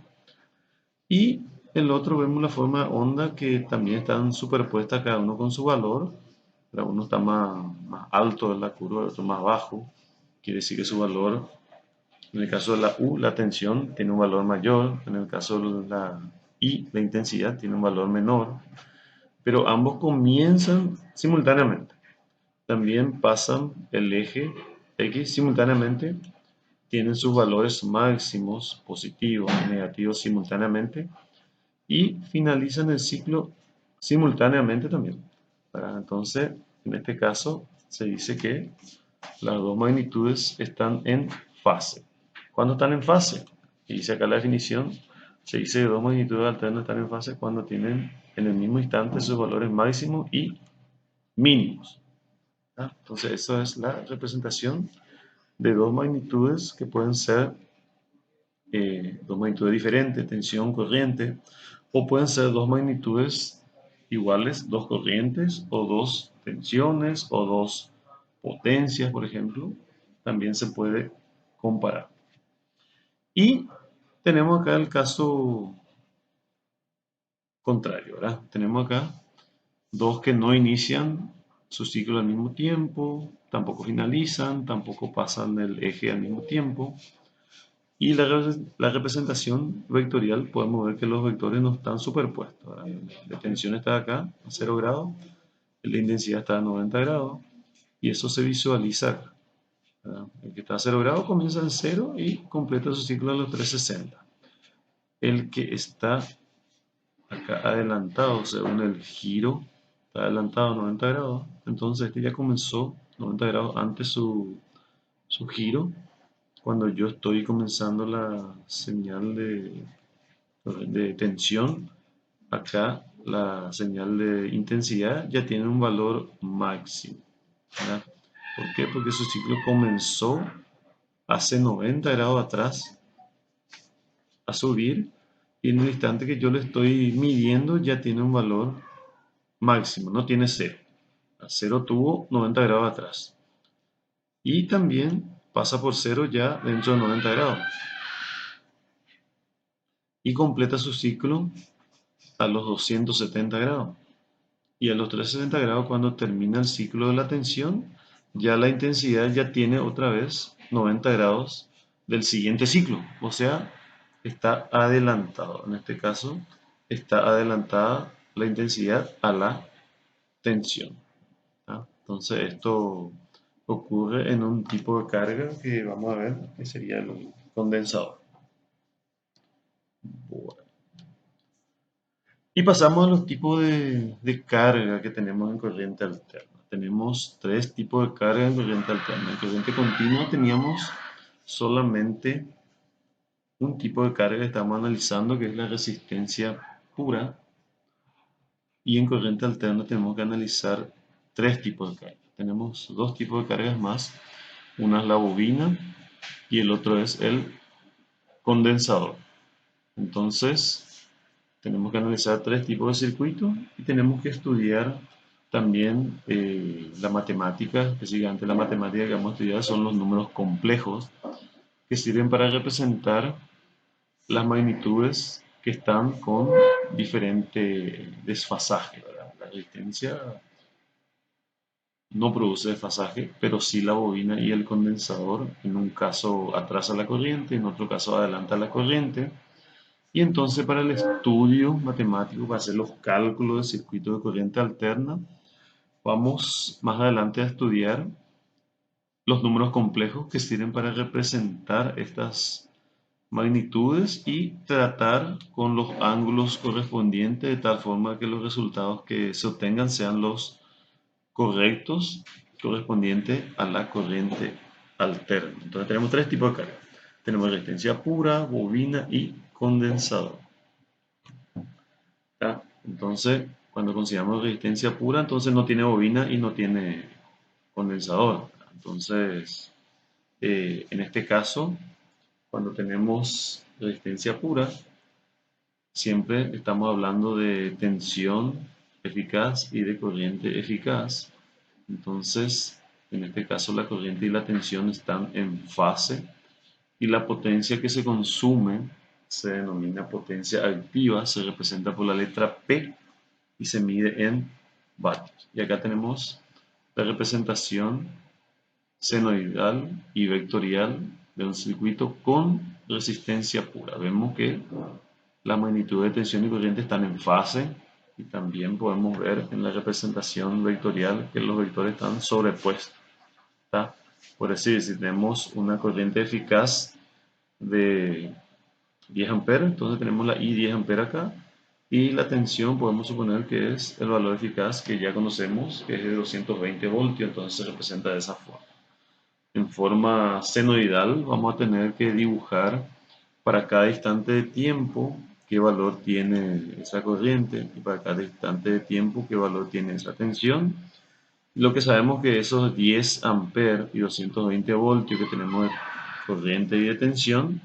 y el otro vemos la forma de onda que también están superpuestas cada uno con su valor. Uno está más alto de la curva, el otro más bajo, quiere decir que su valor, en el caso de la U, la tensión tiene un valor mayor, en el caso de la I, la intensidad tiene un valor menor, pero ambos comienzan simultáneamente. También pasan el eje X simultáneamente, tienen sus valores máximos, positivos y negativos simultáneamente, y finalizan el ciclo simultáneamente también. Entonces, en este caso, se dice que las dos magnitudes están en fase. ¿Cuándo están en fase? Y dice acá la definición, se dice que dos magnitudes alternas están en fase cuando tienen en el mismo instante sus valores máximos y mínimos. Entonces, eso es la representación de dos magnitudes que pueden ser dos magnitudes diferentes, tensión, corriente, o pueden ser dos magnitudes iguales, dos corrientes, o dos tensiones, o dos potencias, por ejemplo. También se puede comparar. Y tenemos acá el caso contrario, ¿verdad? Tenemos acá dos que no inician su ciclo al mismo tiempo, tampoco finalizan, tampoco pasan el eje al mismo tiempo. Y la representación vectorial, podemos ver que los vectores no están superpuestos, ¿verdad? La tensión está acá, a 0 grados, la intensidad está a 90 grados, y eso se visualiza acá, ¿verdad? El que está a 0 grados comienza en 0 y completa su ciclo a los 360. El que está acá adelantado, según el giro, está adelantado a 90 grados, entonces este ya comenzó 90 grados antes su giro. Cuando yo estoy comenzando la señal de tensión, acá la señal de intensidad ya tiene un valor máximo, ¿verdad? ¿Por qué? Porque su ciclo comenzó hace 90 grados atrás a subir, y en el instante que yo le estoy midiendo ya tiene un valor máximo, no tiene cero. A cero tuvo 90 grados atrás. Y también pasa por cero ya dentro de 90 grados. Y completa su ciclo a los 270 grados. Y a los 360 grados, cuando termina el ciclo de la tensión, ya la intensidad ya tiene otra vez 90 grados del siguiente ciclo. O sea, está adelantado. En este caso, está adelantada la intensidad a la tensión. Entonces, esto ocurre en un tipo de carga que vamos a ver, que sería el condensador. Bueno. Y pasamos a los tipos de carga que tenemos en corriente alterna. Tenemos tres tipos de carga en corriente alterna. En corriente continua teníamos solamente un tipo de carga que estamos analizando, que es la resistencia pura. Y en corriente alterna tenemos que analizar tres tipos de carga. Tenemos dos tipos de cargas más. Una es la bobina y el otro es el condensador. Entonces, tenemos que analizar tres tipos de circuitos y tenemos que estudiar también la matemática, específicamente la matemática que vamos a estudiar son los números complejos que sirven para representar las magnitudes que están con diferente desfasaje, ¿verdad? La resistencia no produce desfasaje, pero sí la bobina y el condensador. En un caso atrasa la corriente, en otro caso adelanta la corriente. Y entonces para el estudio matemático, para hacer los cálculos de circuito de corriente alterna, vamos más adelante a estudiar los números complejos que sirven para representar estas magnitudes y tratar con los ángulos correspondientes de tal forma que los resultados que se obtengan sean los correctos correspondientes a la corriente alterna. Entonces tenemos tres tipos de carga. Tenemos resistencia pura, bobina y condensador. ¿Ya? Entonces, cuando consideramos resistencia pura, entonces no tiene bobina y no tiene condensador. Entonces, en este caso, cuando tenemos resistencia pura, siempre estamos hablando de tensión eficaz y de corriente eficaz. Entonces, en este caso, la corriente y la tensión están en fase y la potencia que se consume se denomina potencia activa, se representa por la letra P y se mide en vatios. Y acá tenemos la representación senoidal y vectorial de un circuito con resistencia pura. Vemos que la magnitud de tensión y corriente están en fase y también podemos ver en la representación vectorial que los vectores están sobrepuestos. ¿Está? Por decir, si tenemos una corriente eficaz de 10 amperes, entonces tenemos la I 10 amperes acá y la tensión podemos suponer que es el valor eficaz que ya conocemos, que es de 220 voltios, entonces se representa de esa forma. En forma senoidal vamos a tener que dibujar para cada instante de tiempo qué valor tiene esa corriente y para cada instante de tiempo qué valor tiene esa tensión. Lo que sabemos que esos 10 amperes y 220 voltios que tenemos de corriente y de tensión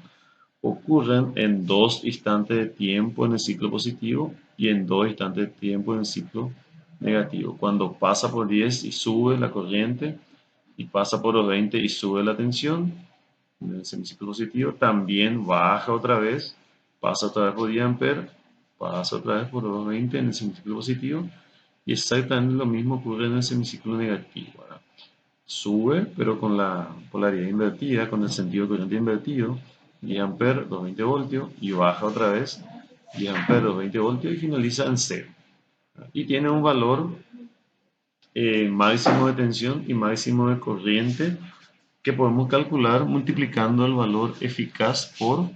ocurren en dos instantes de tiempo en el ciclo positivo y en dos instantes de tiempo en el ciclo negativo. Cuando pasa por 10 y sube la corriente y pasa por los 20 y sube la tensión en el semiciclo positivo, también baja otra vez, pasa otra vez por 10 amperes, pasa otra vez por los 20 en el semiciclo positivo y exactamente lo mismo ocurre en el semiciclo negativo. ¿Verdad? Sube, pero con la polaridad invertida, con el sentido de corriente invertido, 10 amperes, 220 voltios, y baja otra vez, 10 amperes, 220 voltios, y finaliza en cero. Y tiene un valor máximo de tensión y máximo de corriente que podemos calcular multiplicando el valor eficaz por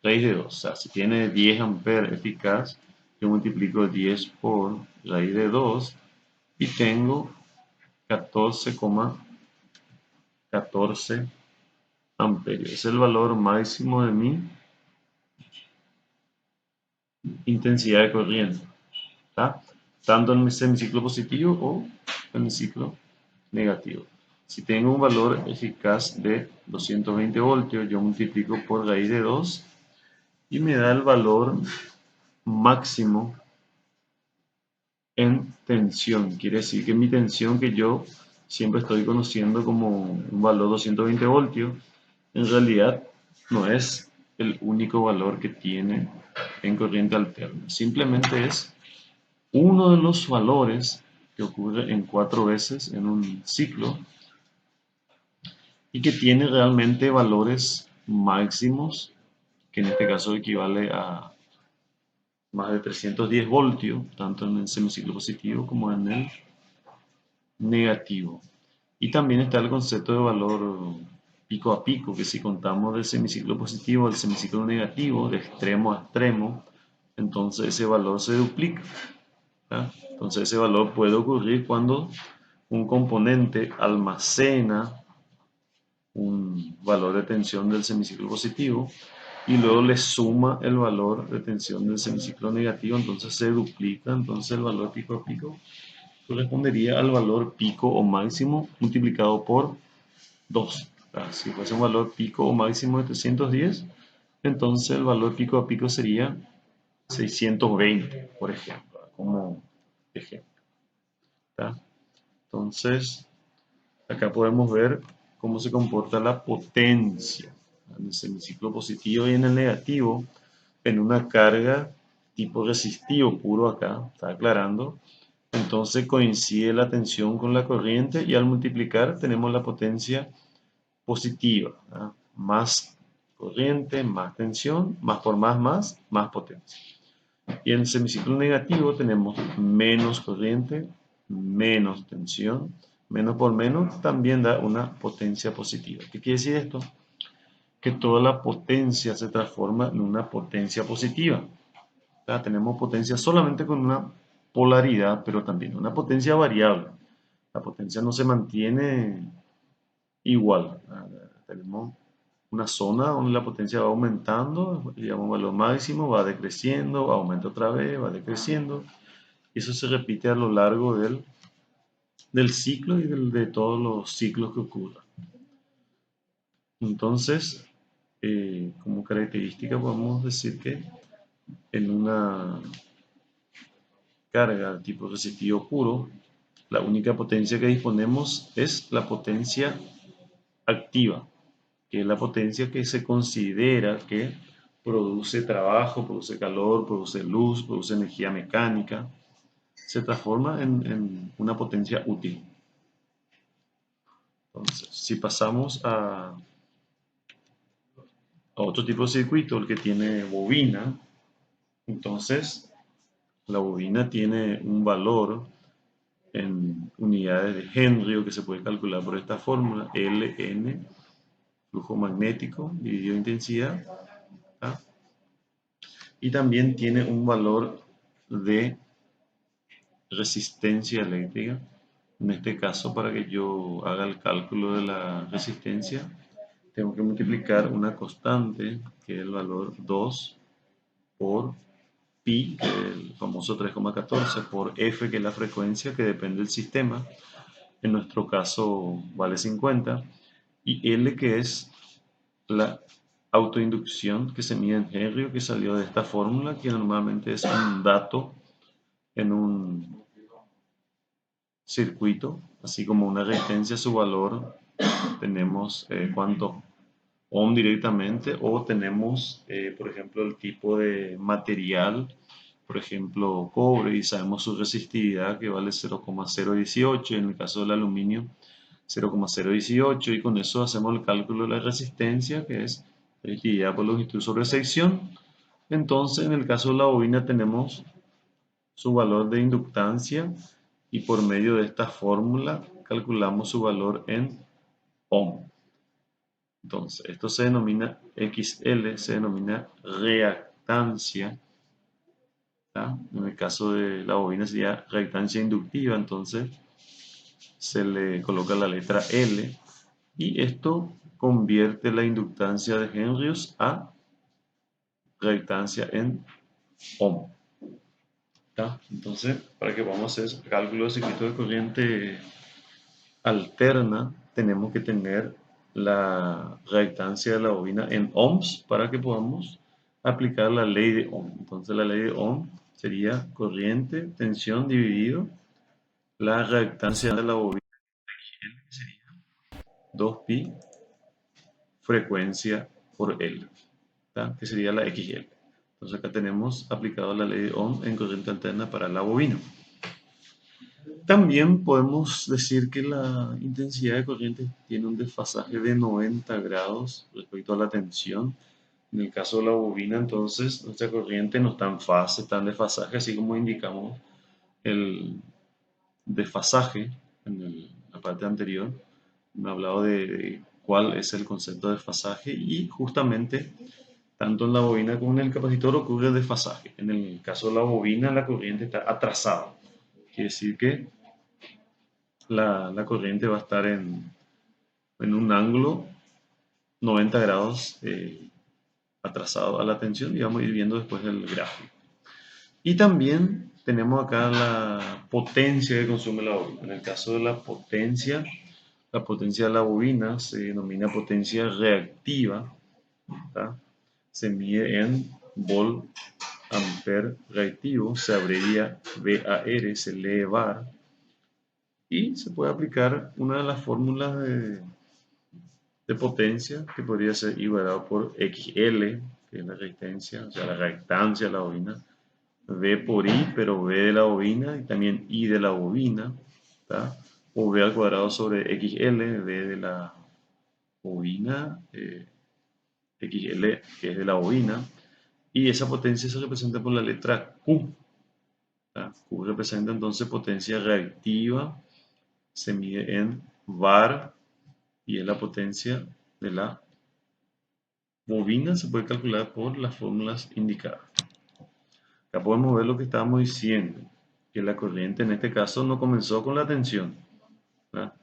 raíz de 2. O sea, si tiene 10 amperes eficaz, yo multiplico 10 por raíz de 2 y tengo 14,14 amperios. Es el valor máximo de mi intensidad de corriente. ¿Tá? Tanto en el semiciclo positivo o en el ciclo negativo. Si tengo un valor eficaz de 220 voltios, yo multiplico por raíz de 2 y me da el valor máximo en tensión. Quiere decir que mi tensión que yo siempre estoy conociendo como un valor 220 voltios, en realidad no es el único valor que tiene en corriente alterna. Simplemente es uno de los valores que ocurre en 4 veces en un ciclo y que tiene realmente valores máximos, que en este caso equivale a más de 310 voltios, tanto en el semiciclo positivo como en el negativo. Y también está el concepto de valor pico a pico, que si contamos del semiciclo positivo al semiciclo negativo, de extremo a extremo, entonces ese valor se duplica. ¿Ya? Entonces ese valor puede ocurrir cuando un componente almacena un valor de tensión del semiciclo positivo y luego le suma el valor de tensión del semiciclo negativo, entonces se duplica, entonces el valor pico a pico correspondería al valor pico o máximo multiplicado por 2. Si fuese un valor pico o máximo de 310, entonces el valor pico a pico sería 620, por ejemplo, como ejemplo. ¿Tá? Entonces, acá podemos ver cómo se comporta la potencia en el semiciclo positivo y en el negativo en una carga tipo resistivo puro acá, está aclarando, Entonces coincide la tensión con la corriente y al multiplicar tenemos la potencia positiva, ¿verdad? Más corriente, más tensión, más por más potencia. Y en el semiciclo negativo tenemos menos corriente, menos tensión, menos por menos también da una potencia positiva. ¿Qué quiere decir esto? Que toda la potencia se transforma en una potencia positiva. ¿Verdad? Tenemos potencia solamente con una polaridad, pero también una potencia variable. La potencia no se mantiene igual. Tenemos una zona donde la potencia va aumentando, digamos valor máximo, va decreciendo, aumenta otra vez, va decreciendo. Y eso se repite a lo largo del ciclo y de todos los ciclos que ocurran. Entonces, como característica podemos decir que en una carga tipo resistivo puro, la única potencia que disponemos es la potencia activa, que es la potencia que se considera que produce trabajo, produce calor, produce luz, produce energía mecánica, se transforma en una potencia útil. Entonces, si pasamos a otro tipo de circuito, el que tiene bobina, entonces la bobina tiene un valor en unidades de Henry que se puede calcular por esta fórmula, Ln, flujo magnético dividido intensidad, ¿tá? Y también tiene un valor de resistencia eléctrica. En este caso, para que yo haga el cálculo de la resistencia, tengo que multiplicar una constante, que es el valor 2, por pi, que es el famoso 3,14, por f, que es la frecuencia que depende del sistema. En nuestro caso vale 50. Y L, que es la autoinducción que se mide en Henry, que salió de esta fórmula, que normalmente es un dato en un circuito, así como una resistencia, su valor, tenemos cuánto ohm directamente, o tenemos, por ejemplo, el tipo de material, por ejemplo, cobre, y sabemos su resistividad, que vale 0,018, en el caso del aluminio 0,018, y con eso hacemos el cálculo de la resistencia, que es resistividad por longitud sobre sección. Entonces, en el caso de la bobina tenemos su valor de inductancia, y por medio de esta fórmula calculamos su valor en ohm. Entonces, esto se denomina XL, se denomina reactancia, ¿tá? En el caso de la bobina sería reactancia inductiva, entonces se le coloca la letra L, y esto convierte la inductancia de Henry's a reactancia en ohm, ¿tá? Entonces, para que podamos hacer cálculo de circuito de corriente alterna, tenemos que tener la reactancia de la bobina en ohms para que podamos aplicar la ley de Ohm. Entonces la ley de Ohm sería corriente, tensión dividido la reactancia de la bobina, que sería 2pi frecuencia por L, ¿tá? Que sería la XL. Entonces acá tenemos aplicado la ley de Ohm en corriente alterna para la bobina. También podemos decir que la intensidad de corriente tiene un desfasaje de 90 grados respecto a la tensión. En el caso de la bobina, entonces, nuestra corriente no está en fase, está en desfasaje, así como indicamos el desfasaje en la parte anterior. Me ha hablado de cuál es el concepto de desfasaje, y justamente tanto en la bobina como en el capacitor ocurre desfasaje. En el caso de la bobina, la corriente está atrasada. Quiere decir que la corriente va a estar en un ángulo 90 grados atrasado a la tensión, y vamos a ir viendo después el gráfico. Y también tenemos acá la potencia que consume la bobina. En el caso de la potencia de la bobina se denomina potencia reactiva, ¿tá? Se mide en volt ampere reactivo, se abrevia VAR, se lee VAR, y se puede aplicar una de las fórmulas de potencia, que podría ser igualado por XL, que es la resistencia, o sea, la reactancia de la bobina, V por I, pero V de la bobina y también I de la bobina, ¿tá? O V al cuadrado sobre XL, V de la bobina, XL que es de la bobina, y esa potencia se representa por la letra Q. ¿Tá? Q representa entonces potencia reactiva, se mide en var y es la potencia de la bobina, se puede calcular por las fórmulas indicadas. Acá podemos ver lo que estábamos diciendo, que la corriente en este caso no comenzó con la tensión, ¿verdad?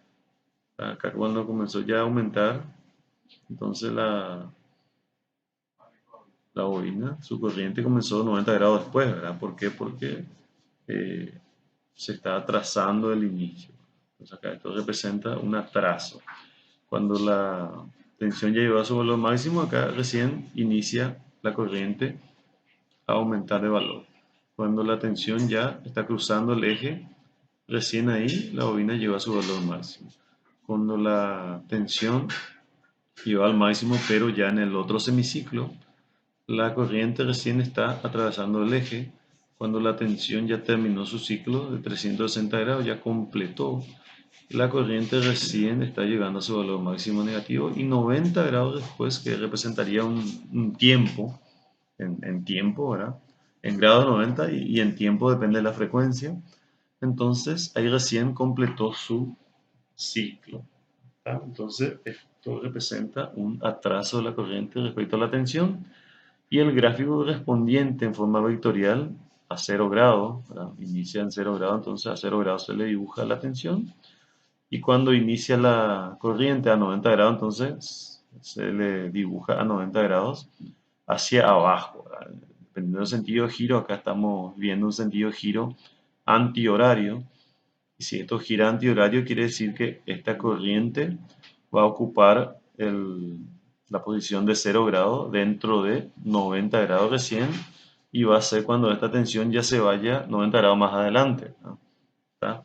Acá cuando comenzó ya a aumentar, entonces la bobina, su corriente comenzó 90 grados después, ¿verdad? ¿Por qué? Porque eh, se está atrasando el inicio. Entonces acá esto representa un atraso. Cuando la tensión ya llegó a su valor máximo, acá recién inicia la corriente a aumentar de valor. Cuando la tensión ya está cruzando el eje, recién ahí la bobina llegó a su valor máximo. Cuando la tensión llegó al máximo, pero ya en el otro semiciclo, la corriente recién está atravesando el eje. Cuando la tensión ya terminó su ciclo de 360 grados, ya completó, la corriente recién está llegando a su valor máximo negativo y 90 grados después, que representaría un tiempo, en tiempo, ¿verdad? En grado 90 y en tiempo depende de la frecuencia. Entonces ahí recién completó su ciclo. ¿Tá? Entonces esto representa un atraso de la corriente respecto a la tensión y el gráfico correspondiente en forma vectorial a 0 grados, ¿verdad? Inicia en 0 grados, entonces a 0 grados se le dibuja la tensión y cuando inicia la corriente a 90 grados, entonces se le dibuja a 90 grados hacia abajo, ¿verdad? Dependiendo del sentido de giro, acá estamos viendo un sentido de giro antihorario. Y si esto gira antihorario, quiere decir que esta corriente va a ocupar la posición de 0 grados dentro de 90 grados recién y va a ser cuando esta tensión ya se vaya 90 grados más adelante, ¿no? ¿Está?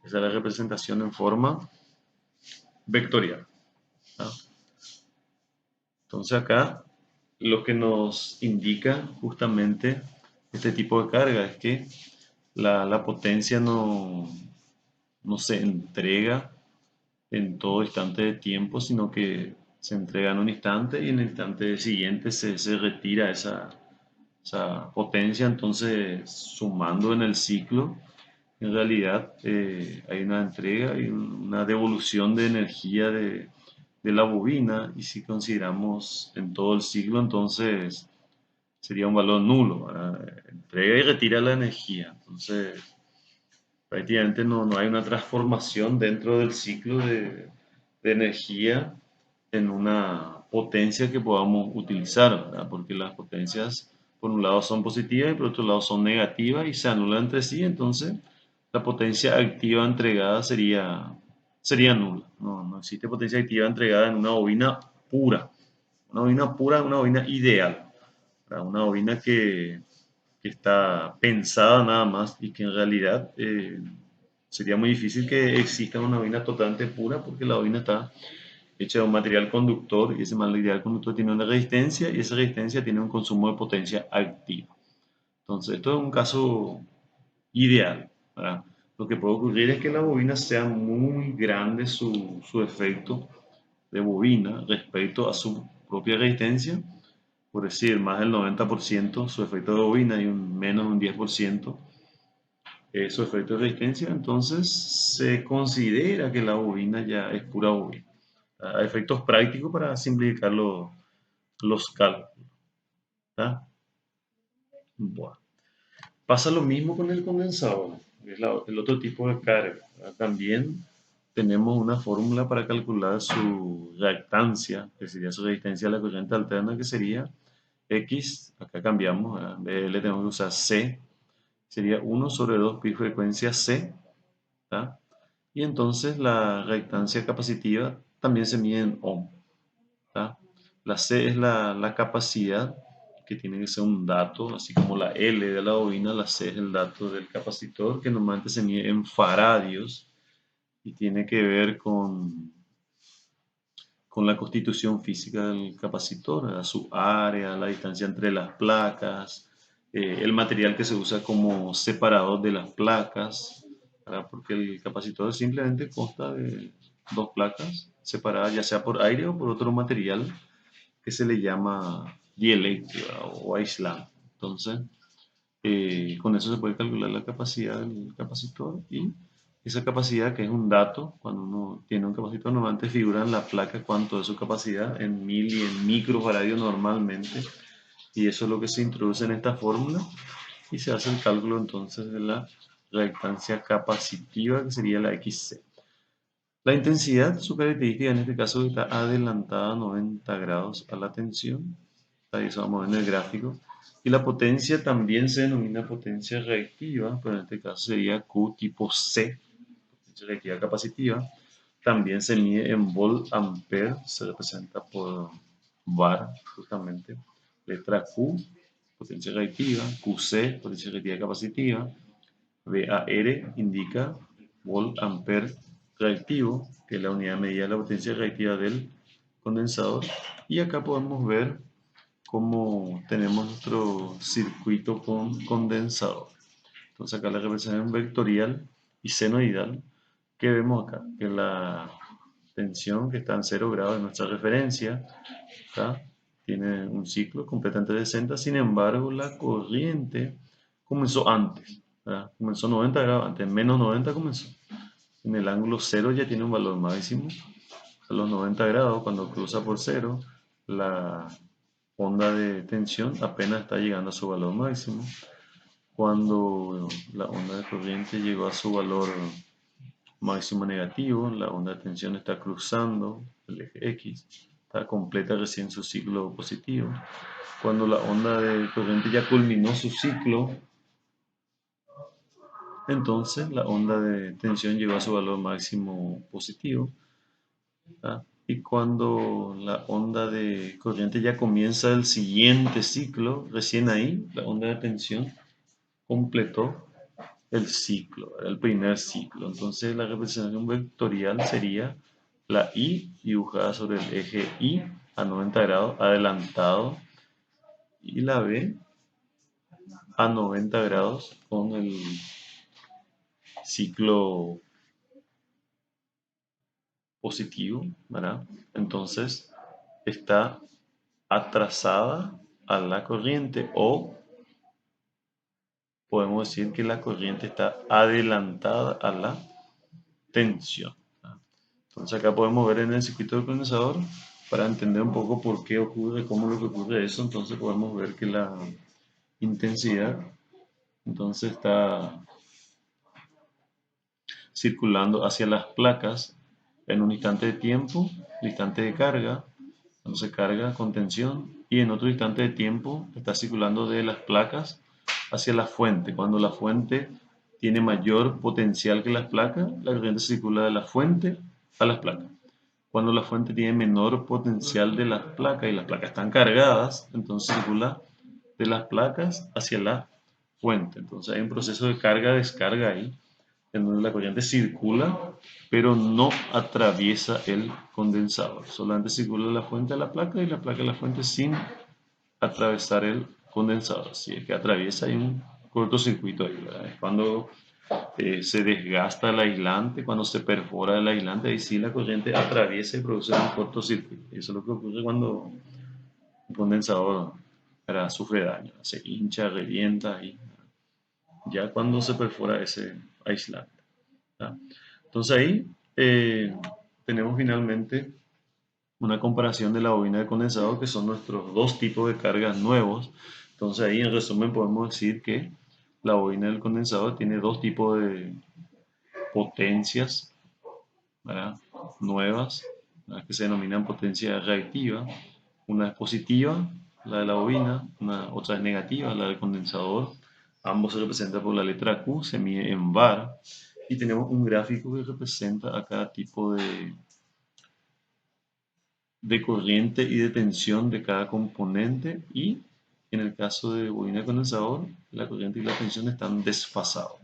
Esa es la representación en forma vectorial, ¿no? Entonces acá lo que nos indica justamente este tipo de carga es que la potencia no se entrega en todo instante de tiempo, sino que se entrega en un instante y en el instante siguiente se retira esa potencia. Entonces, sumando en el ciclo, en realidad hay una entrega y una devolución de energía de la bobina, y si consideramos en todo el ciclo, entonces sería un valor nulo, ¿verdad? Entrega y retira la energía. Entonces, prácticamente no hay una transformación dentro del ciclo de energía en una potencia que podamos utilizar, ¿verdad? Porque las potencias por un lado son positivas y por otro lado son negativas y se anulan entre sí, entonces la potencia activa entregada sería nula. No existe potencia activa entregada en una bobina pura. Una bobina pura es una bobina ideal, ¿verdad? Una bobina que está pensada nada más y que en realidad sería muy difícil que exista una bobina totalmente pura porque la bobina está hecha de un material conductor y ese material conductor tiene una resistencia y esa resistencia tiene un consumo de potencia activa. Entonces, esto es un caso ideal, ¿verdad? Lo que puede ocurrir es que la bobina sea muy grande su efecto de bobina respecto a su propia resistencia, por decir más del 90% su efecto de bobina y un menos de un 10% su efecto de resistencia, entonces se considera que la bobina ya es pura bobina. A efectos prácticos para simplificar los cálculos. ¿Tá? Bueno. Pasa lo mismo con el condensador, que es el otro tipo de carga. ¿Verdad? También tenemos una fórmula para calcular su reactancia, que sería su resistencia a la corriente alterna, que sería X, acá cambiamos, ¿verdad? En vez de L tenemos que usar C, sería 1 sobre 2 pi frecuencia C, ¿tá? Y entonces la reactancia capacitiva también se mide en ohm, ¿tá? La C es la capacidad, que tiene que ser un dato, así como la L de la bobina, la C es el dato del capacitor, que normalmente se mide en faradios y tiene que ver con la constitución física del capacitor, ¿verdad? Su área, la distancia entre las placas, el material que se usa como separador de las placas, ¿verdad? Porque el capacitor simplemente consta de dos placas separadas, ya sea por aire o por otro material que se le llama dieléctrico o aislante. Entonces, con eso se puede calcular la capacidad del capacitor y esa capacidad, que es un dato, cuando uno tiene un capacitor, normalmente figura en la placa cuánto es su capacidad en mil y en microfaradios normalmente, y eso es lo que se introduce en esta fórmula y se hace el cálculo entonces de la reactancia capacitiva, que sería la XC. La intensidad, su característica en este caso está adelantada a 90 grados a la tensión. Ahí eso vamos a ver en el gráfico. Y la potencia también se denomina potencia reactiva, pero en este caso sería Q tipo C, potencia reactiva capacitiva. También se mide en volt ampere, se representa por var justamente. Letra Q, potencia reactiva, QC, potencia reactiva capacitiva. VAR indica volt ampere reactivo, que es la unidad de medida de la potencia reactiva del condensador. Y acá podemos ver cómo tenemos nuestro circuito con condensador. Entonces acá la representación vectorial y senoidal que vemos acá, que la tensión que está en 0 grados de nuestra referencia, acá tiene un ciclo completamente de 60, sin embargo la corriente comenzó antes, ¿verdad? Comenzó 90 grados antes, menos 90 comenzó. En el ángulo 0 ya tiene un valor máximo, a los 90 grados cuando cruza por 0, la onda de tensión apenas está llegando a su valor máximo. Cuando la onda de corriente llegó a su valor máximo negativo, la onda de tensión está cruzando el eje X, está completa recién su ciclo positivo. Cuando la onda de corriente ya culminó su ciclo, entonces la onda de tensión llegó a su valor máximo positivo. ¿Ah? Y cuando la onda de corriente ya comienza el siguiente ciclo, recién ahí la onda de tensión completó el ciclo, el primer ciclo. Entonces la representación vectorial sería la I dibujada sobre el eje Y a 90 grados adelantado y la B a 90 grados con el ciclo positivo, ¿verdad? Entonces está atrasada a la corriente o podemos decir que la corriente está adelantada a la tensión. Entonces acá podemos ver en el circuito del condensador, para entender un poco por qué ocurre, cómo lo que ocurre eso, entonces podemos ver que la intensidad entonces está circulando hacia las placas en un instante de tiempo, el instante de carga, cuando se carga con tensión, y en otro instante de tiempo está circulando de las placas hacia la fuente. Cuando la fuente tiene mayor potencial que las placas, la corriente circula de la fuente a las placas. Cuando la fuente tiene menor potencial de las placas y las placas están cargadas, entonces circula de las placas hacia la fuente. Entonces hay un proceso de carga-descarga ahí, en donde la corriente circula, pero no atraviesa el condensador. Solamente circula de la fuente a la placa y la placa a la fuente sin atravesar el condensador. Si es que atraviesa, hay un cortocircuito ahí, ¿verdad? Es cuando se desgasta el aislante, cuando se perfora el aislante, ahí sí la corriente atraviesa y produce un cortocircuito. Y eso es lo que ocurre cuando un condensador, ¿verdad?, sufre daño, se hincha, revienta y ya cuando se perfora ese aislante, ¿verdad? Entonces ahí tenemos finalmente una comparación de la bobina de condensador, que son nuestros dos tipos de cargas nuevos. Entonces ahí en resumen podemos decir que la bobina del condensador tiene dos tipos de potencias, ¿verdad?, nuevas, ¿verdad?, que se denominan potencia reactiva. Una es positiva, la de la bobina, otra es negativa, la del condensador. Ambos se representan por la letra Q, se mide en var. Y tenemos un gráfico que representa a cada tipo de corriente y de tensión de cada componente, y en el caso de bobina de condensador, la corriente y la tensión están desfasados.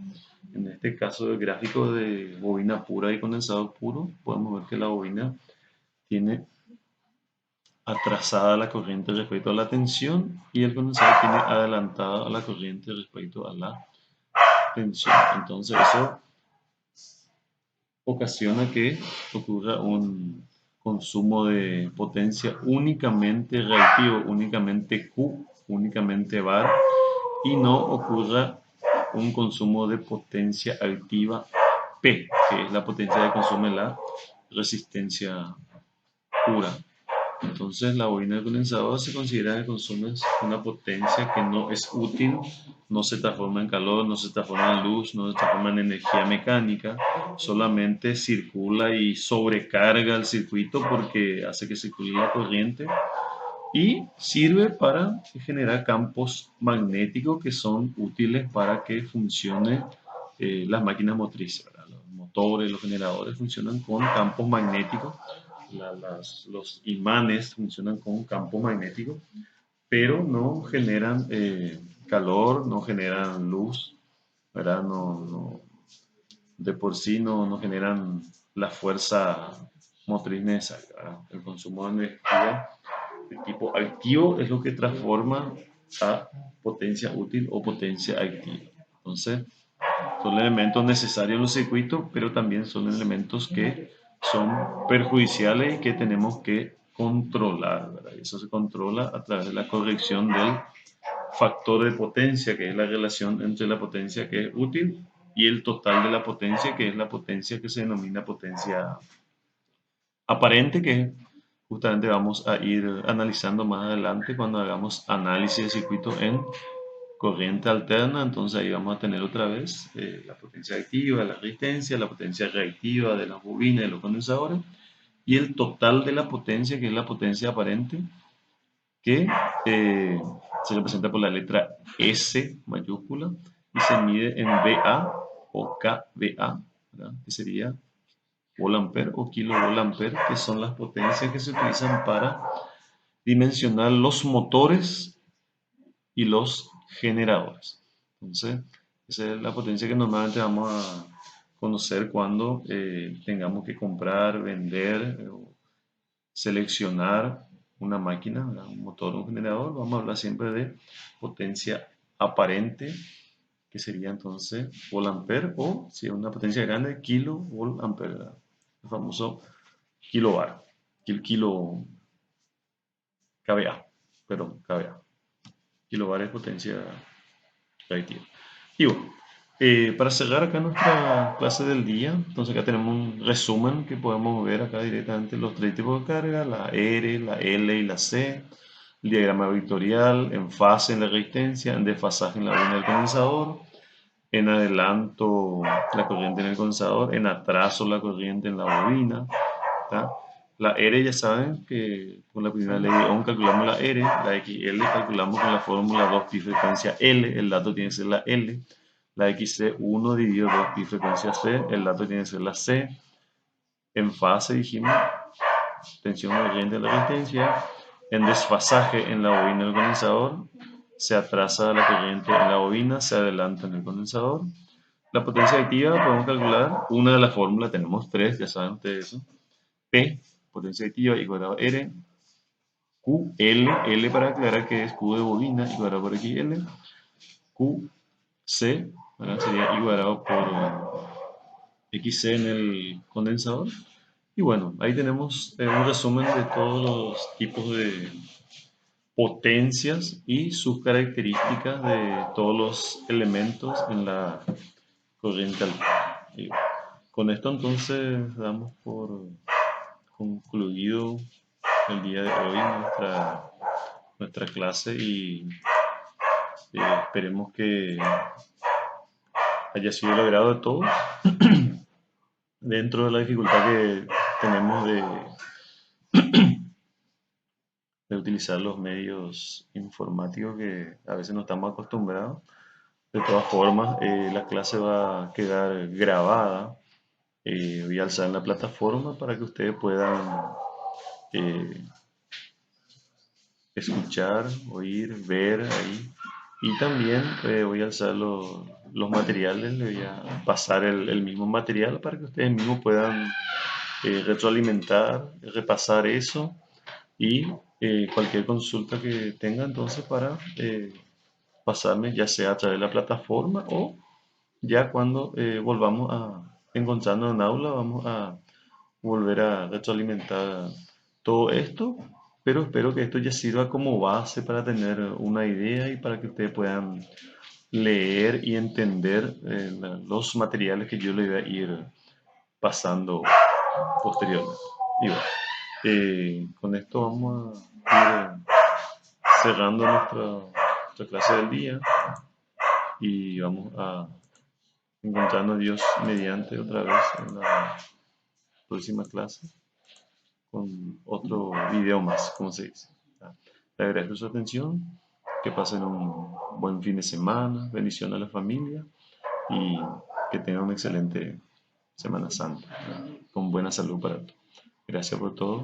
En este caso del gráfico de bobina pura y condensador puro, podemos ver que la bobina tiene atrasada la corriente respecto a la tensión y el condensador tiene adelantada la corriente respecto a la tensión. Entonces eso ocasiona que ocurra un consumo de potencia únicamente reactivo, únicamente Q, únicamente var, y no ocurra un consumo de potencia activa P, que es la potencia que consume la resistencia pura. Entonces la bobina del condensador se considera que consume una potencia que no es útil, no se transforma en calor, no se transforma en luz, no se transforma en energía mecánica, solamente circula y sobrecarga el circuito porque hace que circule la corriente y sirve para generar campos magnéticos que son útiles para que funcione las máquinas motrices, ¿verdad? Los motores, los generadores funcionan con campos magnéticos, los imanes funcionan con campos magnéticos, pero no generan calor, no generan luz, ¿verdad? De por sí no generan la fuerza motriz necesaria, ¿verdad? El consumo de energía de tipo activo es lo que transforma a potencia útil o potencia activa. Entonces, son elementos necesarios en los circuitos, pero también son elementos que son perjudiciales y que tenemos que controlar, ¿verdad? Y eso se controla a través de la corrección del factor de potencia, que es la relación entre la potencia que es útil y el total de la potencia, que es la potencia que se denomina potencia aparente, que justamente vamos a ir analizando más adelante cuando hagamos análisis de circuito en corriente alterna. Entonces ahí vamos a tener otra vez la potencia activa de la resistencia, la potencia reactiva de las bobinas y los condensadores y el total de la potencia, que es la potencia aparente, que se representa por la letra S mayúscula y se mide en VA o kVA, ¿verdad? Que sería volampere o kilovolampere, que son las potencias que se utilizan para dimensionar los motores y los generadores. Entonces, esa es la potencia que normalmente vamos a conocer cuando tengamos que comprar, vender o seleccionar una máquina, ¿verdad? Un motor o un generador. Vamos a hablar siempre de potencia aparente, que sería entonces volampere, o si es una potencia grande, kilovolampere, ¿verdad? El famoso kilovar, kilo kVA, perdón, kVA. Kilovar es potencia reactiva. Y bueno, para cerrar acá nuestra clase del día, entonces acá tenemos un resumen que podemos ver acá directamente los tres tipos de carga, la R, la L y la C, el diagrama vectorial, en fase en la resistencia, en desfasaje en la bobina del condensador, en adelanto la corriente en el condensador, en atraso la corriente en la bobina, ¿tá? La R ya saben que con la primera ley de Ohm calculamos la R, la XL calculamos con la fórmula 2 pi frecuencia L, el dato tiene que ser la L, la XC 1 dividido 2 pi frecuencia C, el dato tiene que ser la C, en fase dijimos, tensión corriente de la resistencia, en desfasaje en la bobina del condensador, se atrasa la corriente en la bobina, se adelanta en el condensador. La potencia activa podemos calcular, una de las fórmulas, tenemos tres, ya saben ustedes eso, P, potencia activa igual a R, Q, L para aclarar que es Q de bobina igual a por aquí L, Q, C, ¿verdad? Sería igualado por XC en el condensador. Y bueno, ahí tenemos un resumen de todos los tipos de potencias y sus características de todos los elementos en la corriente alterna. Y con esto entonces damos por concluido el día de hoy nuestra clase y esperemos que haya sido el agrado de todos dentro de la dificultad que tenemos de utilizar los medios informáticos que a veces no estamos acostumbrados. De todas formas, la clase va a quedar grabada. Voy a alzar en la plataforma para que ustedes puedan eh, escuchar, oír, ver ahí. Y también voy a alzar los materiales, le voy a pasar el mismo material para que ustedes mismos puedan retroalimentar, repasar eso y cualquier consulta que tenga entonces para pasarme, ya sea a través de la plataforma o ya cuando volvamos a encontrarnos en aula, vamos a volver a retroalimentar todo esto, pero espero que esto ya sirva como base para tener una idea y para que ustedes puedan leer y entender los materiales que yo les voy a ir pasando posteriormente. Y bueno, con esto vamos a ir cerrando nuestra clase del día y vamos a encontrarnos Dios mediante otra vez en la próxima clase con otro video más, como se dice. Le agradezco su atención, que pasen un buen fin de semana, bendición a la familia y que tengan una excelente Semana Santa, con buena salud para todos. Gracias por todo.